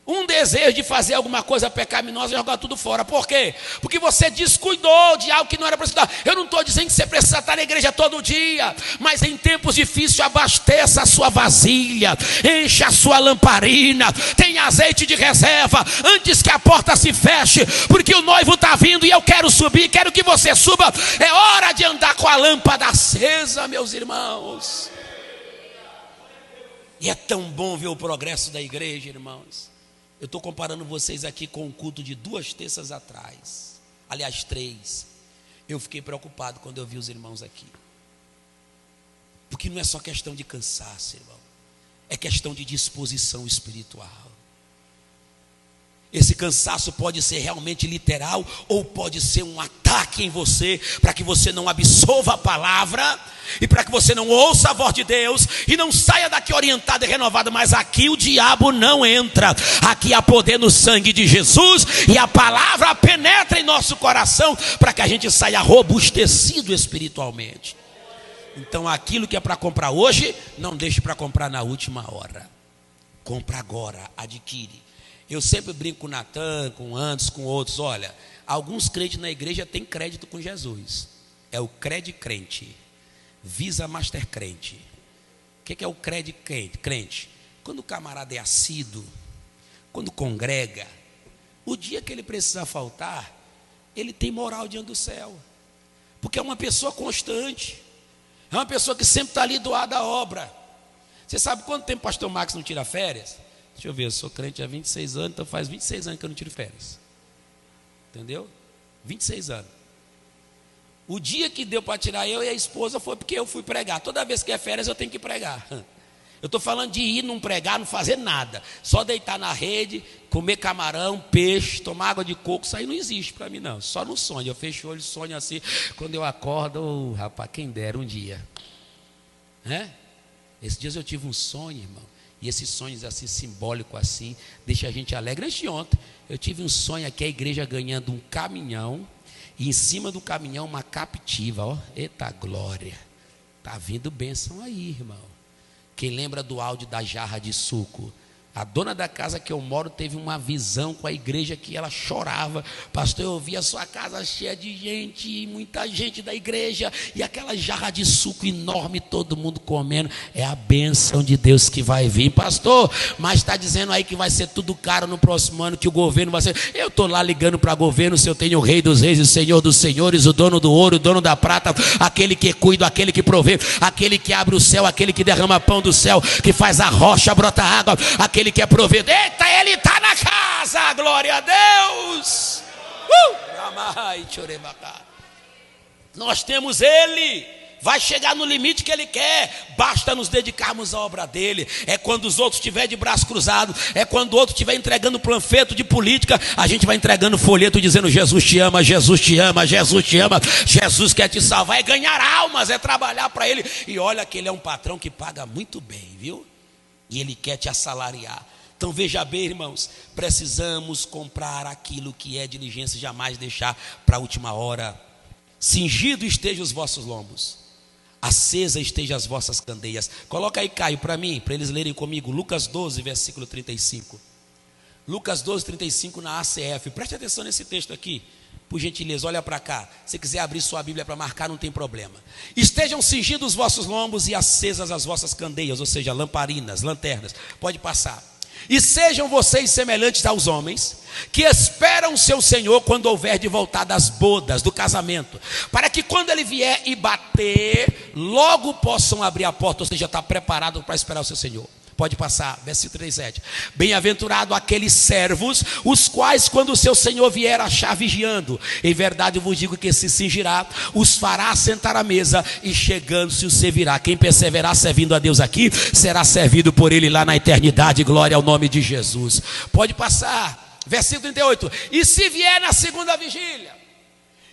Um desejo de fazer alguma coisa pecaminosa e jogar tudo fora. Por quê? Porque você descuidou de algo que não era para estudar. Eu não estou dizendo que você precisa estar na igreja todo dia, mas em tempos difíceis abasteça a sua vasilha, encha a sua lamparina, tem azeite de reserva antes que a porta se feche, porque o noivo está vindo e eu quero subir, quero que você suba. É hora de andar com a lâmpada acesa, meus irmãos. E é tão bom ver o progresso da igreja, irmãos. Eu estou comparando vocês aqui com o culto de 2 terças atrás. Aliás, 3. Eu fiquei preocupado quando eu vi os irmãos aqui. Porque não é só questão de cansaço, irmão. É questão de disposição espiritual. Esse cansaço pode ser realmente literal, ou pode ser um ataque em você, para que você não absorva a palavra, e para que você não ouça a voz de Deus, e não saia daqui orientado e renovado. Mas aqui o diabo não entra. Aqui há poder no sangue de Jesus, e a palavra penetra em nosso coração, para que a gente saia robustecido espiritualmente. Então aquilo que é para comprar hoje, não deixe para comprar na última hora. Compra agora, adquire. Eu sempre brinco com o Natan, com o Anderson, com outros. Olha, alguns crentes na igreja têm crédito com Jesus. É o crente. Visa Master crente. O que é o crédito crente? Quando o camarada é assíduo, quando congrega, o dia que ele precisar faltar, ele tem moral diante do céu. Porque é uma pessoa constante. É uma pessoa que sempre está ali doada à obra. Você sabe quanto tempo o pastor Max não tira férias? Deixa eu ver, eu sou crente há 26 anos, então faz 26 anos que eu não tiro férias. Entendeu? 26 anos. O dia que deu para tirar eu e a esposa foi porque eu fui pregar. Toda vez que é férias eu tenho que pregar. Eu estou falando de ir, não pregar, não fazer nada. Só deitar na rede, comer camarão, peixe, tomar água de coco. Isso aí não existe para mim não. Só no sonho. Eu fecho o olho e sonho assim. Quando eu acordo, rapaz, quem dera um dia. Esses dias eu tive um sonho, irmão. E esses sonhos assim, simbólicos assim, deixa a gente alegre. Antes de ontem, eu tive um sonho aqui, a igreja ganhando um caminhão. E em cima do caminhão uma captiva, ó. Eita glória. Tá vindo bênção aí, irmão. Quem lembra do áudio da jarra de suco? A dona da casa que eu moro teve uma visão com a igreja que ela chorava. Pastor, eu vi a sua casa cheia de gente, muita gente da igreja, e aquela jarra de suco enorme, todo mundo comendo. É a bênção de Deus que vai vir. Pastor, mas está dizendo aí que vai ser tudo caro no próximo ano, que o governo vai ser... Eu estou lá ligando para o governo, se eu tenho o Rei dos Reis, o Senhor dos Senhores, o dono do ouro, o dono da prata, aquele que cuida, aquele que provê, aquele que abre o céu, aquele que derrama pão do céu, que faz a rocha brotar água, aquele que é provedor. Eita, ele está na casa, glória a Deus. Nós temos ele. Vai chegar no limite que ele quer. Basta nos dedicarmos à obra dele. É quando os outros estiverem de braço cruzado, é quando o outro estiver entregando panfleto de política, a gente vai entregando folheto dizendo: Jesus te ama, Jesus te ama, Jesus te ama, Jesus quer te salvar. É ganhar almas, é trabalhar para ele. E olha que ele é um patrão que paga muito bem, viu? E ele quer te assalariar. Então veja bem, irmãos, precisamos comprar aquilo que é diligência, jamais deixar para a última hora. Cingido esteja os vossos lombos, acesa esteja as vossas candeias. Coloca aí, Caio, para mim, para eles lerem comigo, Lucas 12, versículo 35. Lucas 12, 35 na ACF. Preste atenção nesse texto aqui, por gentileza, olha para cá. Se quiser abrir sua Bíblia para marcar, não tem problema. Estejam cingidos os vossos lombos e acesas as vossas candeias, ou seja, lamparinas, lanternas. Pode passar. E sejam vocês semelhantes aos homens que esperam o seu Senhor quando houver de voltar das bodas, do casamento, para que quando ele vier e bater, logo possam abrir a porta, ou seja, está preparado para esperar o seu Senhor. Pode passar, versículo 37. Bem-aventurado aqueles servos, os quais quando o seu Senhor vier achar vigiando, em verdade eu vos digo que se cingirá, os fará sentar à mesa e chegando-se os servirá. Quem perseverar servindo a Deus aqui, será servido por ele lá na eternidade. Glória ao nome de Jesus. Pode passar, versículo 38. E se vier na segunda vigília,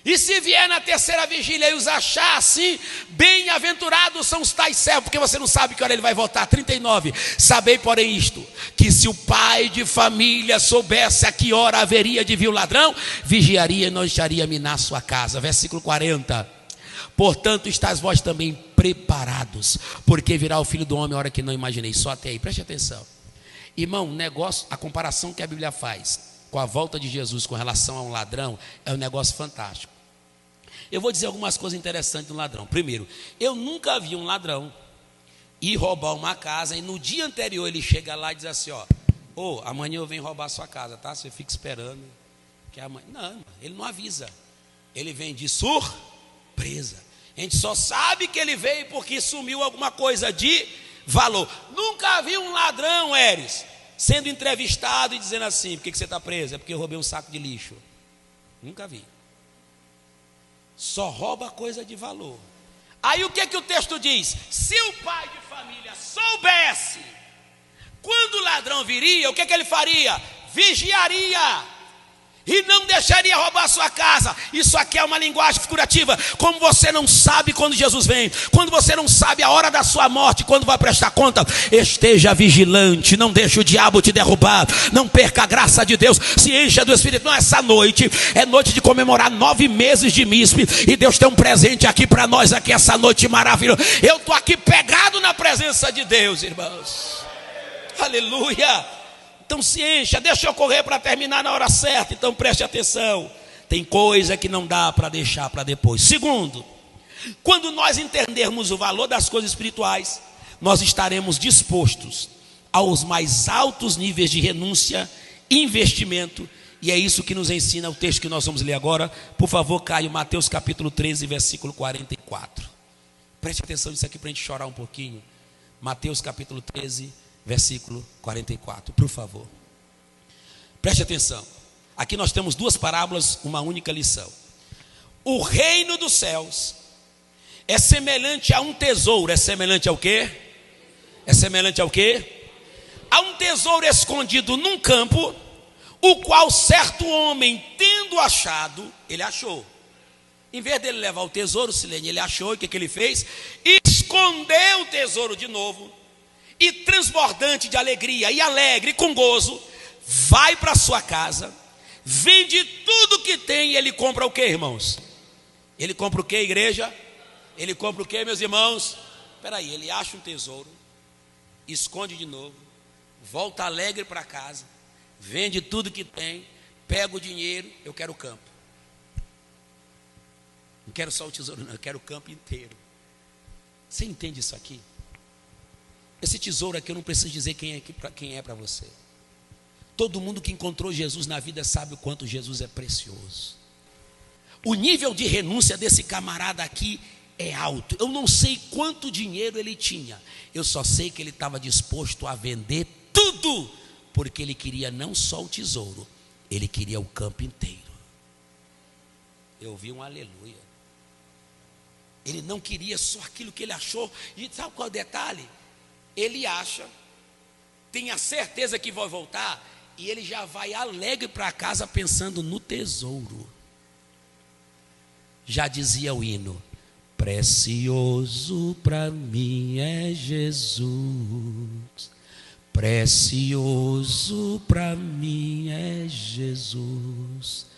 e se vier na terceira vigília e os achar assim, bem-aventurados são os tais servos, porque você não sabe que hora ele vai voltar. 39. Sabei, porém, isto, que se o pai de família soubesse a que hora haveria de vir o ladrão, vigiaria e não deixaria minar sua casa. Versículo 40. Portanto, estáis vós também preparados, porque virá o Filho do Homem a hora que não imaginei. Só até aí, preste atenção. Irmão, negócio, a comparação que a Bíblia faz com a volta de Jesus com relação a um ladrão é um negócio fantástico. Eu vou dizer algumas coisas interessantes do ladrão. Primeiro, eu nunca vi um ladrão ir roubar uma casa e no dia anterior ele chega lá e diz assim: ó, amanhã eu venho roubar a sua casa, tá? Você fica esperando que amanhã... Não, ele não avisa. Ele vem de surpresa. A gente só sabe que ele veio porque sumiu alguma coisa de valor. Nunca vi um ladrão, Eres, sendo entrevistado e dizendo assim: por que você está preso? É porque eu roubei um saco de lixo. Nunca vi. Só rouba coisa de valor. Aí o que o texto diz? Se o pai de família soubesse quando o ladrão viria, o que ele faria? Vigiaria e não deixaria roubar a sua casa. Isso aqui é uma linguagem figurativa. Como você não sabe quando Jesus vem, quando você não sabe a hora da sua morte, quando vai prestar conta, esteja vigilante, não deixe o diabo te derrubar, não perca a graça de Deus, se encha do Espírito. Não, essa noite é noite de comemorar 9 meses de MISP, e Deus tem um presente aqui para nós, aqui essa noite maravilhosa. Eu estou aqui pegado na presença de Deus, irmãos. Aleluia. Então se encha, deixa eu correr para terminar na hora certa. Então preste atenção, tem coisa que não dá para deixar para depois. Segundo, quando nós entendermos o valor das coisas espirituais, nós estaremos dispostos aos mais altos níveis de renúncia, investimento, e é isso que nos ensina o texto que nós vamos ler agora. Por favor, Caio, Mateus capítulo 13, versículo 44. Preste atenção nisso aqui para a gente chorar um pouquinho. Mateus capítulo 13, versículo 44, por favor. Preste atenção. Aqui nós temos duas parábolas, uma única lição. O reino dos céus é semelhante a um tesouro. É semelhante ao quê? É semelhante ao quê? A um tesouro escondido num campo, o qual certo homem, tendo achado, ele achou. Em vez dele levar o tesouro, Silene, ele achou, e o que ele fez? Escondeu o tesouro de novo, e transbordante de alegria, e alegre, com gozo, vai para sua casa, vende tudo que tem, e ele compra o que, irmãos? Ele compra o que, igreja? Ele compra o que, meus irmãos? Espera aí, ele acha um tesouro, esconde de novo, volta alegre para casa, vende tudo que tem, pega o dinheiro, eu quero o campo. Não quero só o tesouro não, eu quero o campo inteiro. Você entende isso aqui? Esse tesouro aqui eu não preciso dizer quem é para você. Todo mundo que encontrou Jesus na vida sabe o quanto Jesus é precioso. O nível de renúncia desse camarada aqui é alto. Eu não sei quanto dinheiro ele tinha. Eu só sei que ele estava disposto a vender tudo, porque ele queria não só o tesouro, ele queria o campo inteiro. Eu ouvi um aleluia. Ele não queria só aquilo que ele achou. E sabe qual é o detalhe? Ele acha, tem a certeza que vai voltar, e ele já vai alegre para casa pensando no tesouro. Já dizia o hino: precioso para mim é Jesus, precioso para mim é Jesus.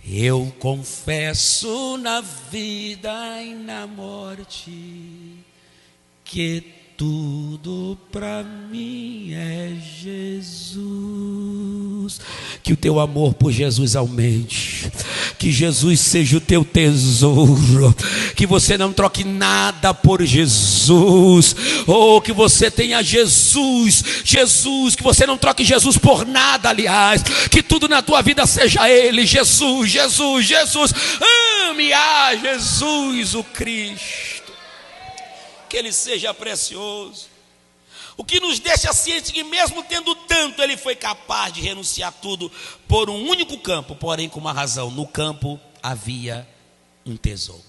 Eu confesso na vida e na morte que tudo para mim é Jesus. Que o teu amor por Jesus aumente, que Jesus seja o teu tesouro, que você não troque nada por Jesus, ou que você tenha Jesus, que você não troque Jesus por nada, aliás, que tudo na tua vida seja Ele, Jesus, ame a Jesus o Cristo, que Ele seja precioso. O que nos deixa ciente que mesmo tendo tanto, ele foi capaz de renunciar tudo por um único campo, porém com uma razão: no campo havia um tesouro.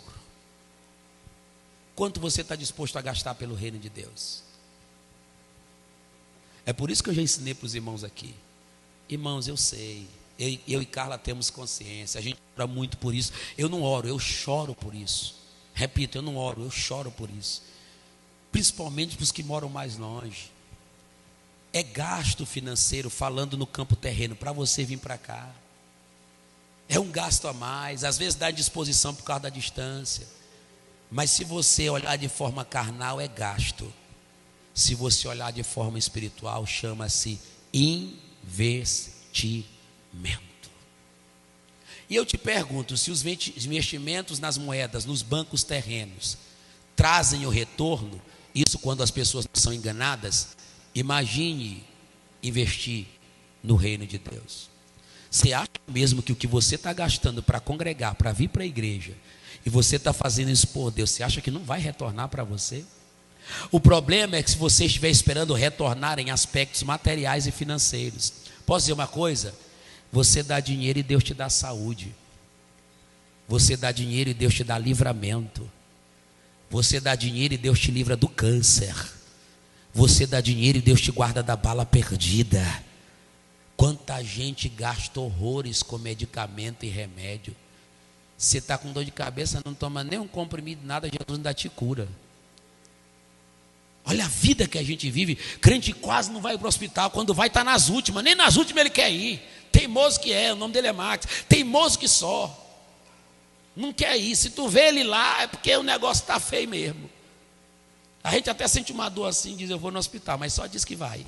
Quanto você está disposto a gastar pelo reino de Deus? É por isso que eu já ensinei para os irmãos aqui. Irmãos, eu sei, eu e Carla temos consciência, a gente ora muito por isso. Eu não oro, eu choro por isso. Repito, eu não oro, eu choro por isso. Principalmente para os que moram mais longe. É gasto financeiro, falando no campo terreno, para você vir para cá. É um gasto a mais, às vezes dá disposição por causa da distância. Mas se você olhar de forma carnal, é gasto. Se você olhar de forma espiritual, chama-se investimento. E eu te pergunto, se os investimentos nas moedas, nos bancos terrenos, trazem o retorno, isso quando as pessoas são enganadas, imagine investir no reino de Deus. Você acha mesmo que o que você está gastando para congregar, para vir para a igreja, e você está fazendo isso por Deus, você acha que não vai retornar para você? O problema é que se você estiver esperando retornar em aspectos materiais e financeiros, posso dizer uma coisa? Você dá dinheiro e Deus te dá saúde. Você dá dinheiro e Deus te dá livramento. Você dá dinheiro e Deus te livra do câncer. Você dá dinheiro e Deus te guarda da bala perdida. Quanta gente gasta horrores com medicamento e remédio. Você está com dor de cabeça, não toma nem um comprimido, nada, Jesus ainda te cura. Olha a vida que a gente vive. Crente quase não vai para o hospital, quando vai está nas últimas. Nem nas últimas ele quer ir. Teimoso que é, o nome dele é Max. Teimoso que só. Não quer ir. Se tu vê ele lá, é porque o negócio está feio mesmo. A gente até sente uma dor assim, diz: eu vou no hospital, mas só diz que vai.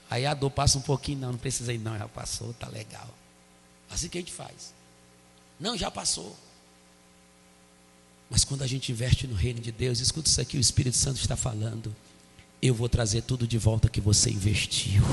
Aí a dor passa um pouquinho, não precisa ir não, já passou, tá legal. Assim que a gente faz. Não, já passou. Mas quando a gente investe no reino de Deus, escuta isso aqui, o Espírito Santo está falando: eu vou trazer tudo de volta que você investiu.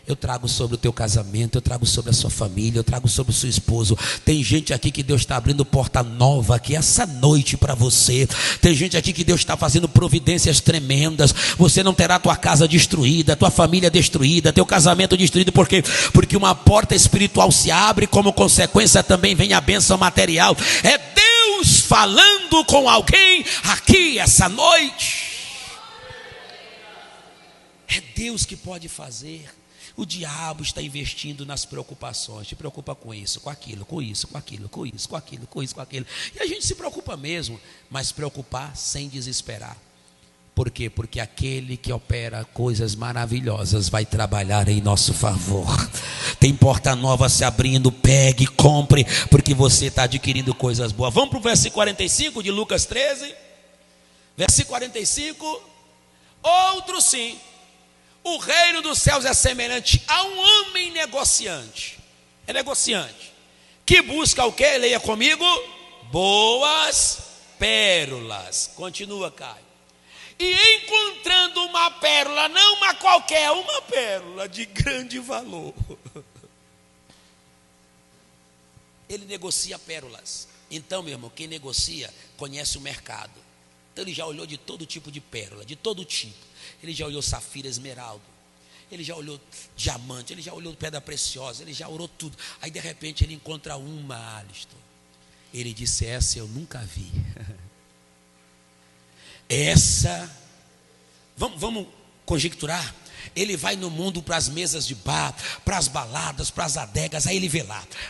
Eu trago sobre o teu casamento, eu trago sobre a sua família, eu trago sobre o seu esposo. Tem gente aqui que Deus está abrindo porta nova aqui essa noite para você. Tem gente aqui que Deus está fazendo providências tremendas. Você não terá tua casa destruída, tua família destruída, teu casamento destruído, porque uma porta espiritual se abre, como consequência também vem a bênção material. É Deus falando com alguém aqui essa noite. É Deus que pode fazer. O diabo está investindo nas preocupações. Te preocupa com isso, com aquilo, com isso, com aquilo, com isso, com aquilo, com isso, com aquilo. E a gente se preocupa mesmo, mas preocupar sem desesperar. Por quê? Porque aquele que opera coisas maravilhosas vai trabalhar em nosso favor. Tem porta nova se abrindo, pegue, compre, porque você está adquirindo coisas boas. Vamos para o versículo 45 de Lucas 13. Versículo 45. Outro sim. O reino dos céus é semelhante a um homem negociante. É negociante. Que busca o quê? Leia comigo. Boas pérolas. Continua, Caio. E encontrando uma pérola, não uma qualquer, uma pérola de grande valor. Ele negocia pérolas. Então, meu irmão, quem negocia conhece o mercado. Então ele já olhou de todo tipo de pérola, de todo tipo. Ele já olhou safira, esmeralda, ele já olhou diamante, ele já olhou pedra preciosa, ele já olhou tudo. Aí de repente ele encontra uma, Alisson. Ele disse: essa eu nunca vi. Essa, vamos conjecturar. Ele vai no mundo para as mesas de bar, para as baladas, para as adegas. Aí ele vê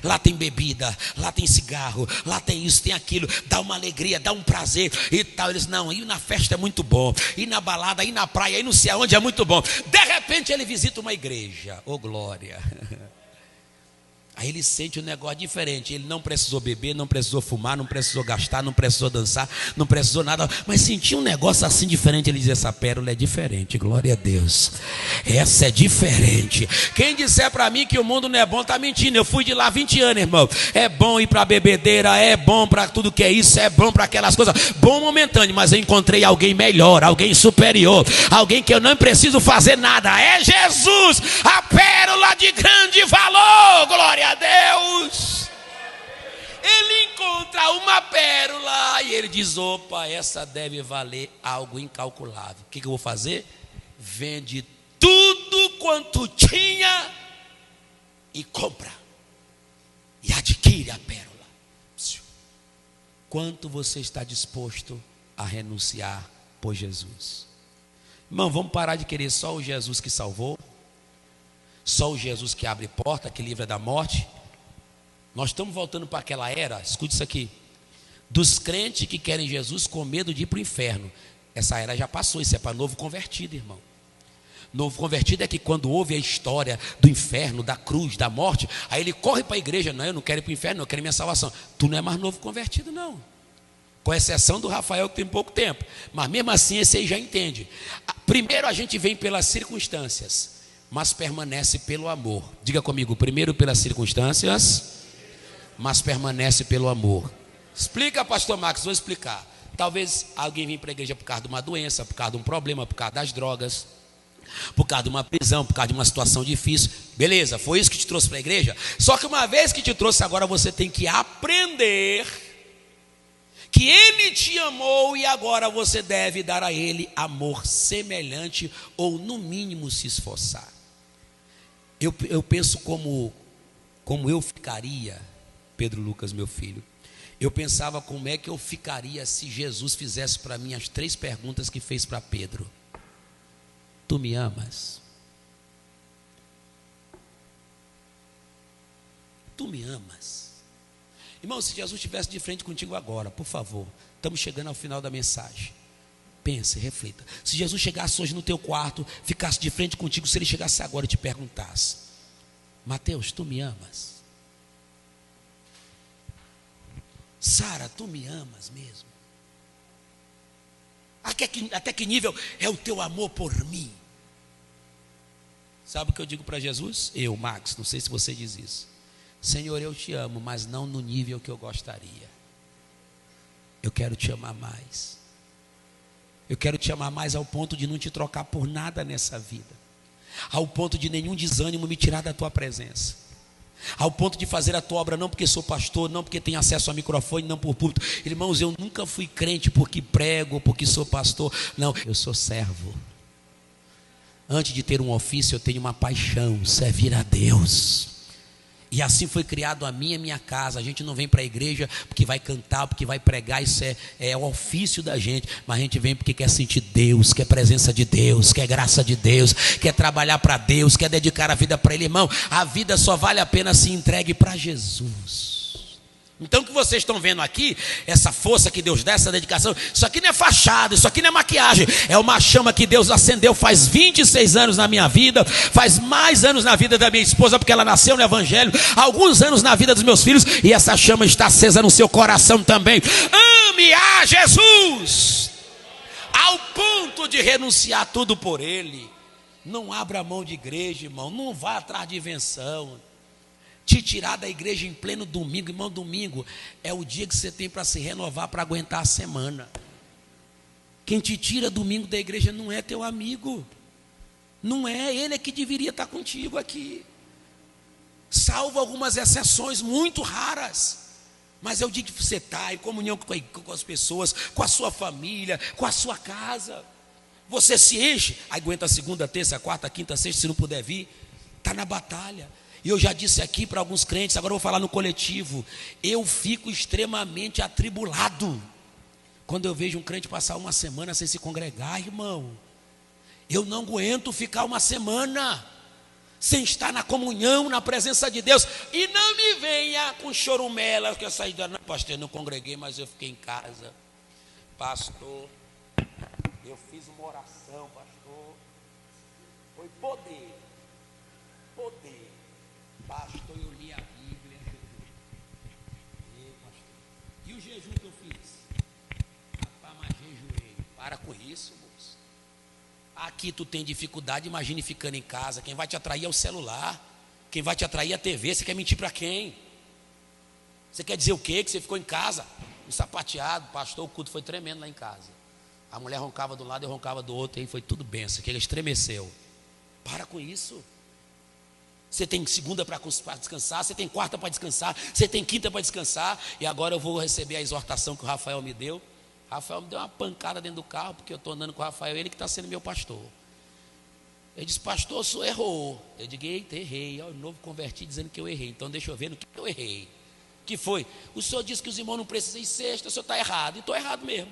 lá tem bebida, lá tem cigarro, lá tem isso, tem aquilo. Dá uma alegria, dá um prazer e tal. Eles: não, ir na festa é muito bom, ir na balada, ir na praia, ir não sei aonde é muito bom. De repente ele visita uma igreja. Oh glória. Aí ele sente um negócio diferente. Ele não precisou beber, não precisou fumar, não precisou gastar, não precisou dançar, não precisou nada, mas sentiu um negócio assim diferente. Ele diz: essa pérola é diferente, glória a Deus. Essa é diferente. Quem disser para mim que o mundo não é bom está mentindo. Eu fui de lá 20 anos, irmão. É bom ir para a bebedeira, é bom para tudo que é isso, é bom para aquelas coisas. Bom momentâneo, mas eu encontrei alguém melhor, alguém superior, alguém que eu não preciso fazer nada. É Jesus, a pérola de grande valor, glória a Deus. Ele encontra uma pérola e ele diz: opa, essa deve valer algo incalculável. O que eu vou fazer? Vende tudo quanto tinha e compra e adquire a pérola. Quanto você está disposto a renunciar por Jesus? Irmão, vamos parar de querer só o Jesus que salvou, só o Jesus que abre porta, que livra da morte. Nós estamos voltando para aquela era, escute isso aqui, dos crentes que querem Jesus com medo de ir para o inferno. Essa era já passou, isso é para novo convertido, irmão. Novo convertido é que quando ouve a história do inferno, da cruz, da morte, aí ele corre para a igreja: não, eu não quero ir para o inferno, eu quero minha salvação. Tu não é mais novo convertido, não. Com exceção do Rafael, que tem pouco tempo, mas mesmo assim esse aí já entende. Primeiro a gente vem pelas circunstâncias, mas permanece pelo amor. Diga comigo: primeiro pelas circunstâncias, mas permanece pelo amor. Explica, pastor Marcos. Vou explicar. Talvez alguém venha para a igreja por causa de uma doença, por causa de um problema, por causa das drogas, por causa de uma prisão, por causa de uma situação difícil. Beleza, foi isso que te trouxe para a igreja? Só que uma vez que te trouxe, agora você tem que aprender que Ele te amou e agora você deve dar a Ele amor semelhante, ou no mínimo se esforçar. Eu penso como eu ficaria, Pedro Lucas, meu filho. Eu pensava como é que eu ficaria se Jesus fizesse para mim as 3 perguntas que fez para Pedro. Tu me amas? Tu me amas? Irmão, se Jesus estivesse de frente contigo agora, por favor, estamos chegando ao final da mensagem. Pense, reflita. Se Jesus chegasse hoje no teu quarto, ficasse de frente contigo, se ele chegasse agora e te perguntasse: Mateus, tu me amas? Sara, tu me amas mesmo? Até que nível é o teu amor por mim? Sabe o que eu digo para Jesus? Eu, Max, não sei se você diz isso: Senhor, eu te amo, mas não no nível que eu gostaria. Eu quero te amar mais. Eu quero te amar mais ao ponto de não te trocar por nada nessa vida. ao ponto de nenhum desânimo me tirar da tua presença, ao ponto de fazer a tua obra, não porque sou pastor, não porque tenho acesso ao microfone, não por púlpito. Irmãos, eu nunca fui crente porque prego, porque sou pastor. Não, eu sou servo. Antes de ter um ofício, eu tenho uma paixão: servir a Deus. E assim foi criado a minha casa. A gente não vem para a igreja porque vai cantar, porque vai pregar. Isso é o ofício da gente. Mas a gente vem porque quer sentir Deus, quer presença de Deus, quer graça de Deus, quer trabalhar para Deus, quer dedicar a vida para Ele. Irmão, a vida só vale a pena se entregue para Jesus. Então o que vocês estão vendo aqui, essa força que Deus dá, essa dedicação, isso aqui não é fachada, isso aqui não é maquiagem, é uma chama que Deus acendeu faz 26 anos na minha vida, faz mais anos na vida da minha esposa, porque ela nasceu no Evangelho, alguns anos na vida dos meus filhos, e essa chama está acesa no seu coração também. Ame a Jesus, ao ponto de renunciar tudo por Ele. Não abra mão de igreja, irmão, não vá atrás de invenção. Te tirar da igreja em pleno domingo, irmão, domingo é o dia que você tem para se renovar, para aguentar a semana. Quem te tira domingo da igreja não é teu amigo, não é, ele é que deveria estar contigo aqui, salvo algumas exceções muito raras, mas é o dia que você está em comunhão com as pessoas, com a sua família, com a sua casa. Você se enche, aguenta a segunda, terça, quarta, quinta, sexta, se não puder vir, está na batalha. E eu já disse aqui para alguns crentes, agora eu vou falar no coletivo, eu fico extremamente atribulado quando eu vejo um crente passar uma semana sem se congregar, irmão. Eu não aguento ficar uma semana sem estar na comunhão, na presença de Deus. E não me venha com chorumela, que eu saí da... Não, pastor, eu não congreguei, mas eu fiquei em casa. Pastor, eu fiz uma oração, pastor. Foi poder. Pastor, eu li a Bíblia. E o jejum que eu fiz? Rapaz, mas jejuei. Para com isso, moço. Aqui tu tem dificuldade, imagine ficando em casa. Quem vai te atrair é o celular. Quem vai te atrair é a TV. Você quer mentir para quem? Você quer dizer o quê? Que você ficou em casa, um sapateado. Pastor, o culto foi tremendo lá em casa. A mulher roncava de um lado e roncava do outro. E aí foi tudo benção, que ele estremeceu. Para com isso. Você tem segunda para descansar, você tem quarta para descansar, você tem quinta para descansar. E agora eu vou receber a exortação que o Rafael me deu. Rafael me deu uma pancada dentro do carro, porque eu estou andando com o Rafael, ele que está sendo meu pastor. Ele disse: pastor, o senhor errou. Eu digo: eita, errei. Eu novo converti dizendo que eu errei. Então deixa eu ver no que eu errei. O que foi? O senhor disse que os irmãos não precisam ir sexta, o senhor está errado. E estou errado mesmo.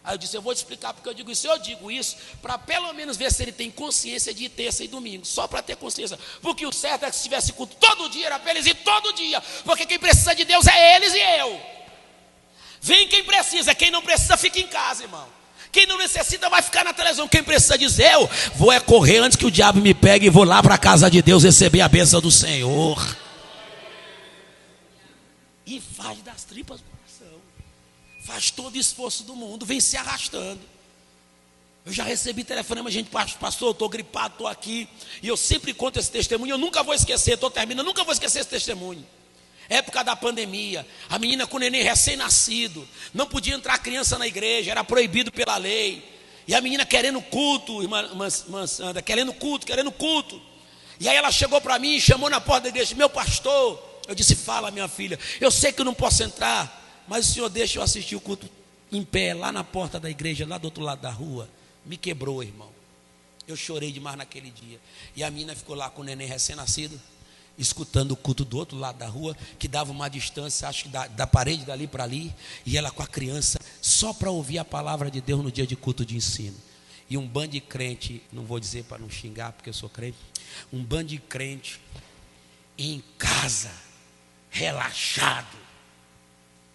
Aí eu disse: eu vou te explicar porque eu digo isso. Eu digo isso para pelo menos ver se ele tem consciência de ir terça e domingo. Só para ter consciência. Porque o certo é que se tivesse culto todo dia, era para eles ir todo dia. Porque quem precisa de Deus é eles e eu. Vem quem precisa, quem não precisa fica em casa, irmão. Quem não necessita vai ficar na televisão. Quem precisa dizer: eu vou é correr antes que o diabo me pegue e vou lá para a casa de Deus receber a bênção do Senhor. E faz das tripas do coração. Faz todo o esforço do mundo, vem se arrastando. Eu já recebi telefonema, gente: pastor, eu estou gripado, estou aqui. E eu sempre conto esse testemunho, eu nunca vou esquecer, estou terminando, nunca vou esquecer esse testemunho. Época da pandemia, a menina com o neném recém-nascido, não podia entrar criança na igreja, era proibido pela lei. E a menina querendo culto, irmã Sandra, querendo culto. E aí ela chegou para mim, chamou na porta da igreja: meu pastor. Eu disse: fala, minha filha, eu sei que eu não posso entrar, mas o senhor deixa eu assistir o culto em pé, lá na porta da igreja, lá do outro lado da rua. Me quebrou, irmão. Eu chorei demais naquele dia. E a menina ficou lá com o neném recém-nascido, escutando o culto do outro lado da rua, que dava uma distância, acho que da parede dali para ali, e ela com a criança, só para ouvir a palavra de Deus no dia de culto de ensino. E um bando de crente, não vou dizer para não xingar, porque eu sou crente, um bando de crente em casa, relaxado.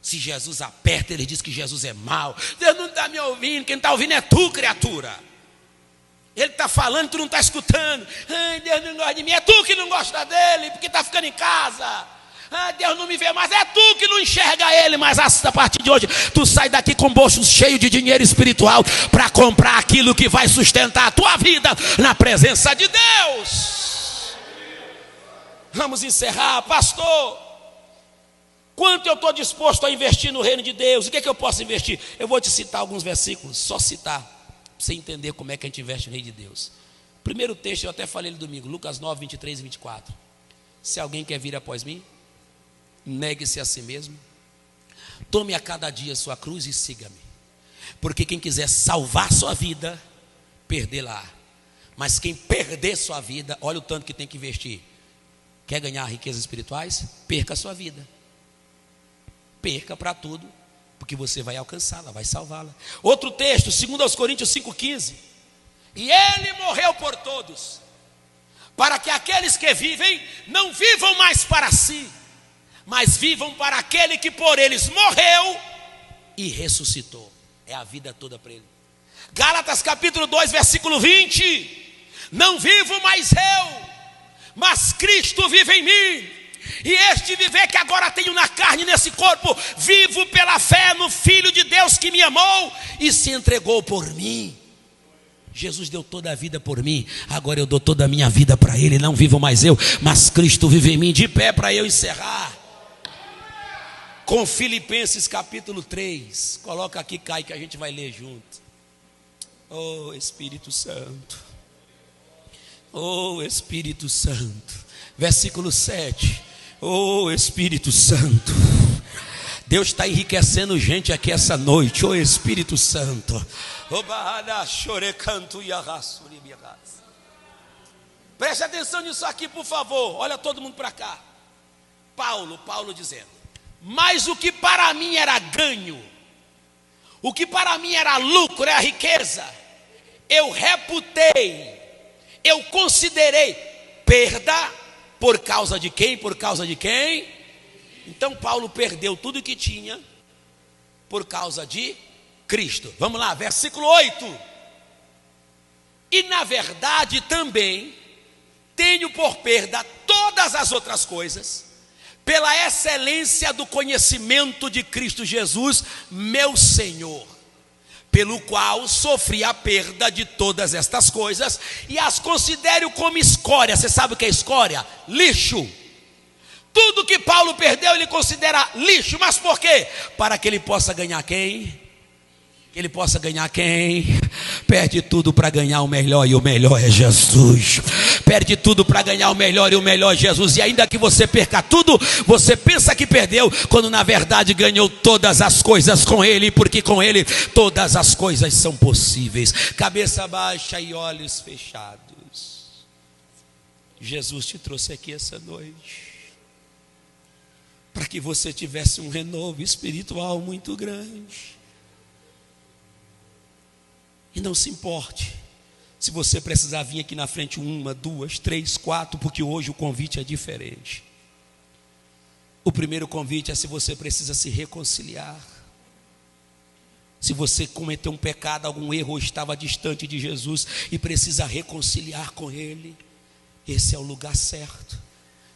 Se Jesus aperta, ele diz que Jesus é mau. Deus não está me ouvindo, quem está ouvindo é tu, criatura. Ele está falando, tu não está escutando. Ai, Deus não gosta de mim, é tu que não gosta dele, porque está ficando em casa. Ah, Deus não me vê mais, é tu que não enxerga ele. Mas a partir de hoje, tu sai daqui com bolsos cheios de dinheiro espiritual para comprar aquilo que vai sustentar a tua vida na presença de Deus. Vamos encerrar, pastor. Quanto eu estou disposto a investir no reino de Deus? O que é que eu posso investir? Eu vou te citar alguns versículos, só citar, para você entender como é que a gente investe no reino de Deus. Primeiro texto, eu até falei no domingo, Lucas 9, 23 e 24. Se alguém quer vir após mim, negue-se a si mesmo, tome a cada dia sua cruz e siga-me. Porque quem quiser salvar sua vida, perdê-la. Mas quem perder sua vida, olha o tanto que tem que investir. Quer ganhar riquezas espirituais? Perca a sua vida. Perca para tudo, porque você vai alcançá-la, vai salvá-la. Outro texto, 2 Coríntios 5,15. E ele morreu por todos, para que aqueles que vivem, não vivam mais para si, mas vivam para aquele que por eles morreu e ressuscitou. É a vida toda para ele. Gálatas capítulo 2, versículo 20. Não vivo mais eu, mas Cristo vive em mim. E este viver que agora tenho na carne, nesse corpo, vivo pela fé no Filho de Deus que me amou e se entregou por mim. Jesus deu toda a vida por mim, agora eu dou toda a minha vida para Ele. Não vivo mais eu, mas Cristo vive em mim. De pé para eu encerrar com Filipenses capítulo 3. Coloca aqui, Caio, que a gente vai ler junto. Oh Espírito Santo, oh Espírito Santo. Versículo 7. Oh Espírito Santo, Deus está enriquecendo gente aqui essa noite. Oh Espírito Santo. Preste atenção nisso aqui, por favor. Olha todo mundo para cá. Paulo dizendo: mas o que para mim era ganho, o que para mim era lucro, é a riqueza, eu reputei, eu considerei perda. Por causa de quem? Por causa de quem? Então Paulo perdeu tudo que tinha por causa de Cristo. Vamos lá, versículo 8. E na verdade também tenho por perda todas as outras coisas, pela excelência do conhecimento de Cristo Jesus, meu Senhor, pelo qual sofri a perda de todas estas coisas e as considero como escória. Você sabe o que é escória? Lixo. Tudo que Paulo perdeu ele considera lixo. Mas por quê? Para que ele possa ganhar quem? Que ele possa ganhar quem? Perde tudo para ganhar o melhor, e o melhor é Jesus. Perde tudo para ganhar o melhor, e o melhor é Jesus. E ainda que você perca tudo, você pensa que perdeu, quando na verdade ganhou todas as coisas com Ele, porque com Ele todas as coisas são possíveis. Cabeça baixa e olhos fechados. Jesus te trouxe aqui essa noite para que você tivesse um renovo espiritual muito grande. E não se importe se você precisar vir aqui na frente 1, 2, 3, 4, porque hoje o convite é diferente. O primeiro convite é se você precisa se reconciliar. Se você cometeu um pecado, algum erro, ou estava distante de Jesus e precisa reconciliar com Ele, esse é o lugar certo.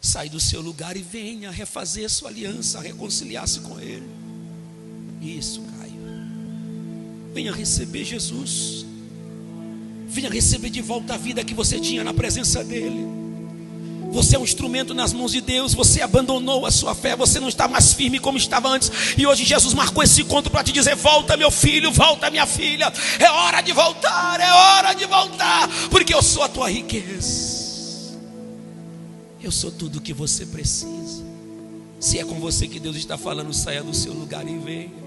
Sai do seu lugar e venha refazer sua aliança, reconciliar-se com Ele. Isso, Caio. Venha receber Jesus. Venha receber de volta a vida que você tinha na presença dEle. Você é um instrumento nas mãos de Deus. Você abandonou a sua fé, você não está mais firme como estava antes. E hoje Jesus marcou esse encontro para te dizer: volta meu filho, volta minha filha. É hora de voltar, é hora de voltar, porque eu sou a tua riqueza. Eu sou tudo o que você precisa. Se é com você que Deus está falando, saia do seu lugar e venha.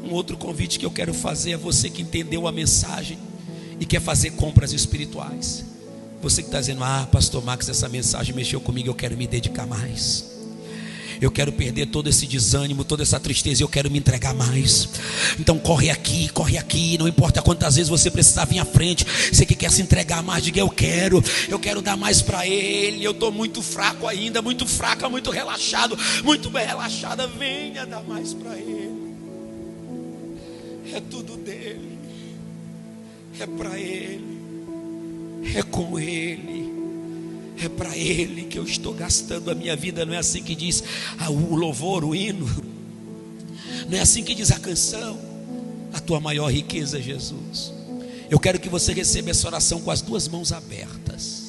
Um outro convite que eu quero fazer é você que entendeu a mensagem e quer fazer compras espirituais. Você que está dizendo: ah, pastor Max, essa mensagem mexeu comigo, eu quero me dedicar mais. Eu quero perder todo esse desânimo, toda essa tristeza, eu quero me entregar mais. Então corre aqui, não importa quantas vezes você precisar vir à frente. Você que quer se entregar mais, diga: eu quero dar mais para Ele. Eu estou muito fraco ainda, muito fraca, muito relaxado, muito bem relaxada. Venha dar mais para Ele. É tudo dele, é para Ele, é com Ele, é para Ele que eu estou gastando a minha vida. Não é assim que diz o louvor, o hino? Não é assim que diz a canção? A tua maior riqueza é Jesus. Eu quero que você receba essa oração com as duas mãos abertas.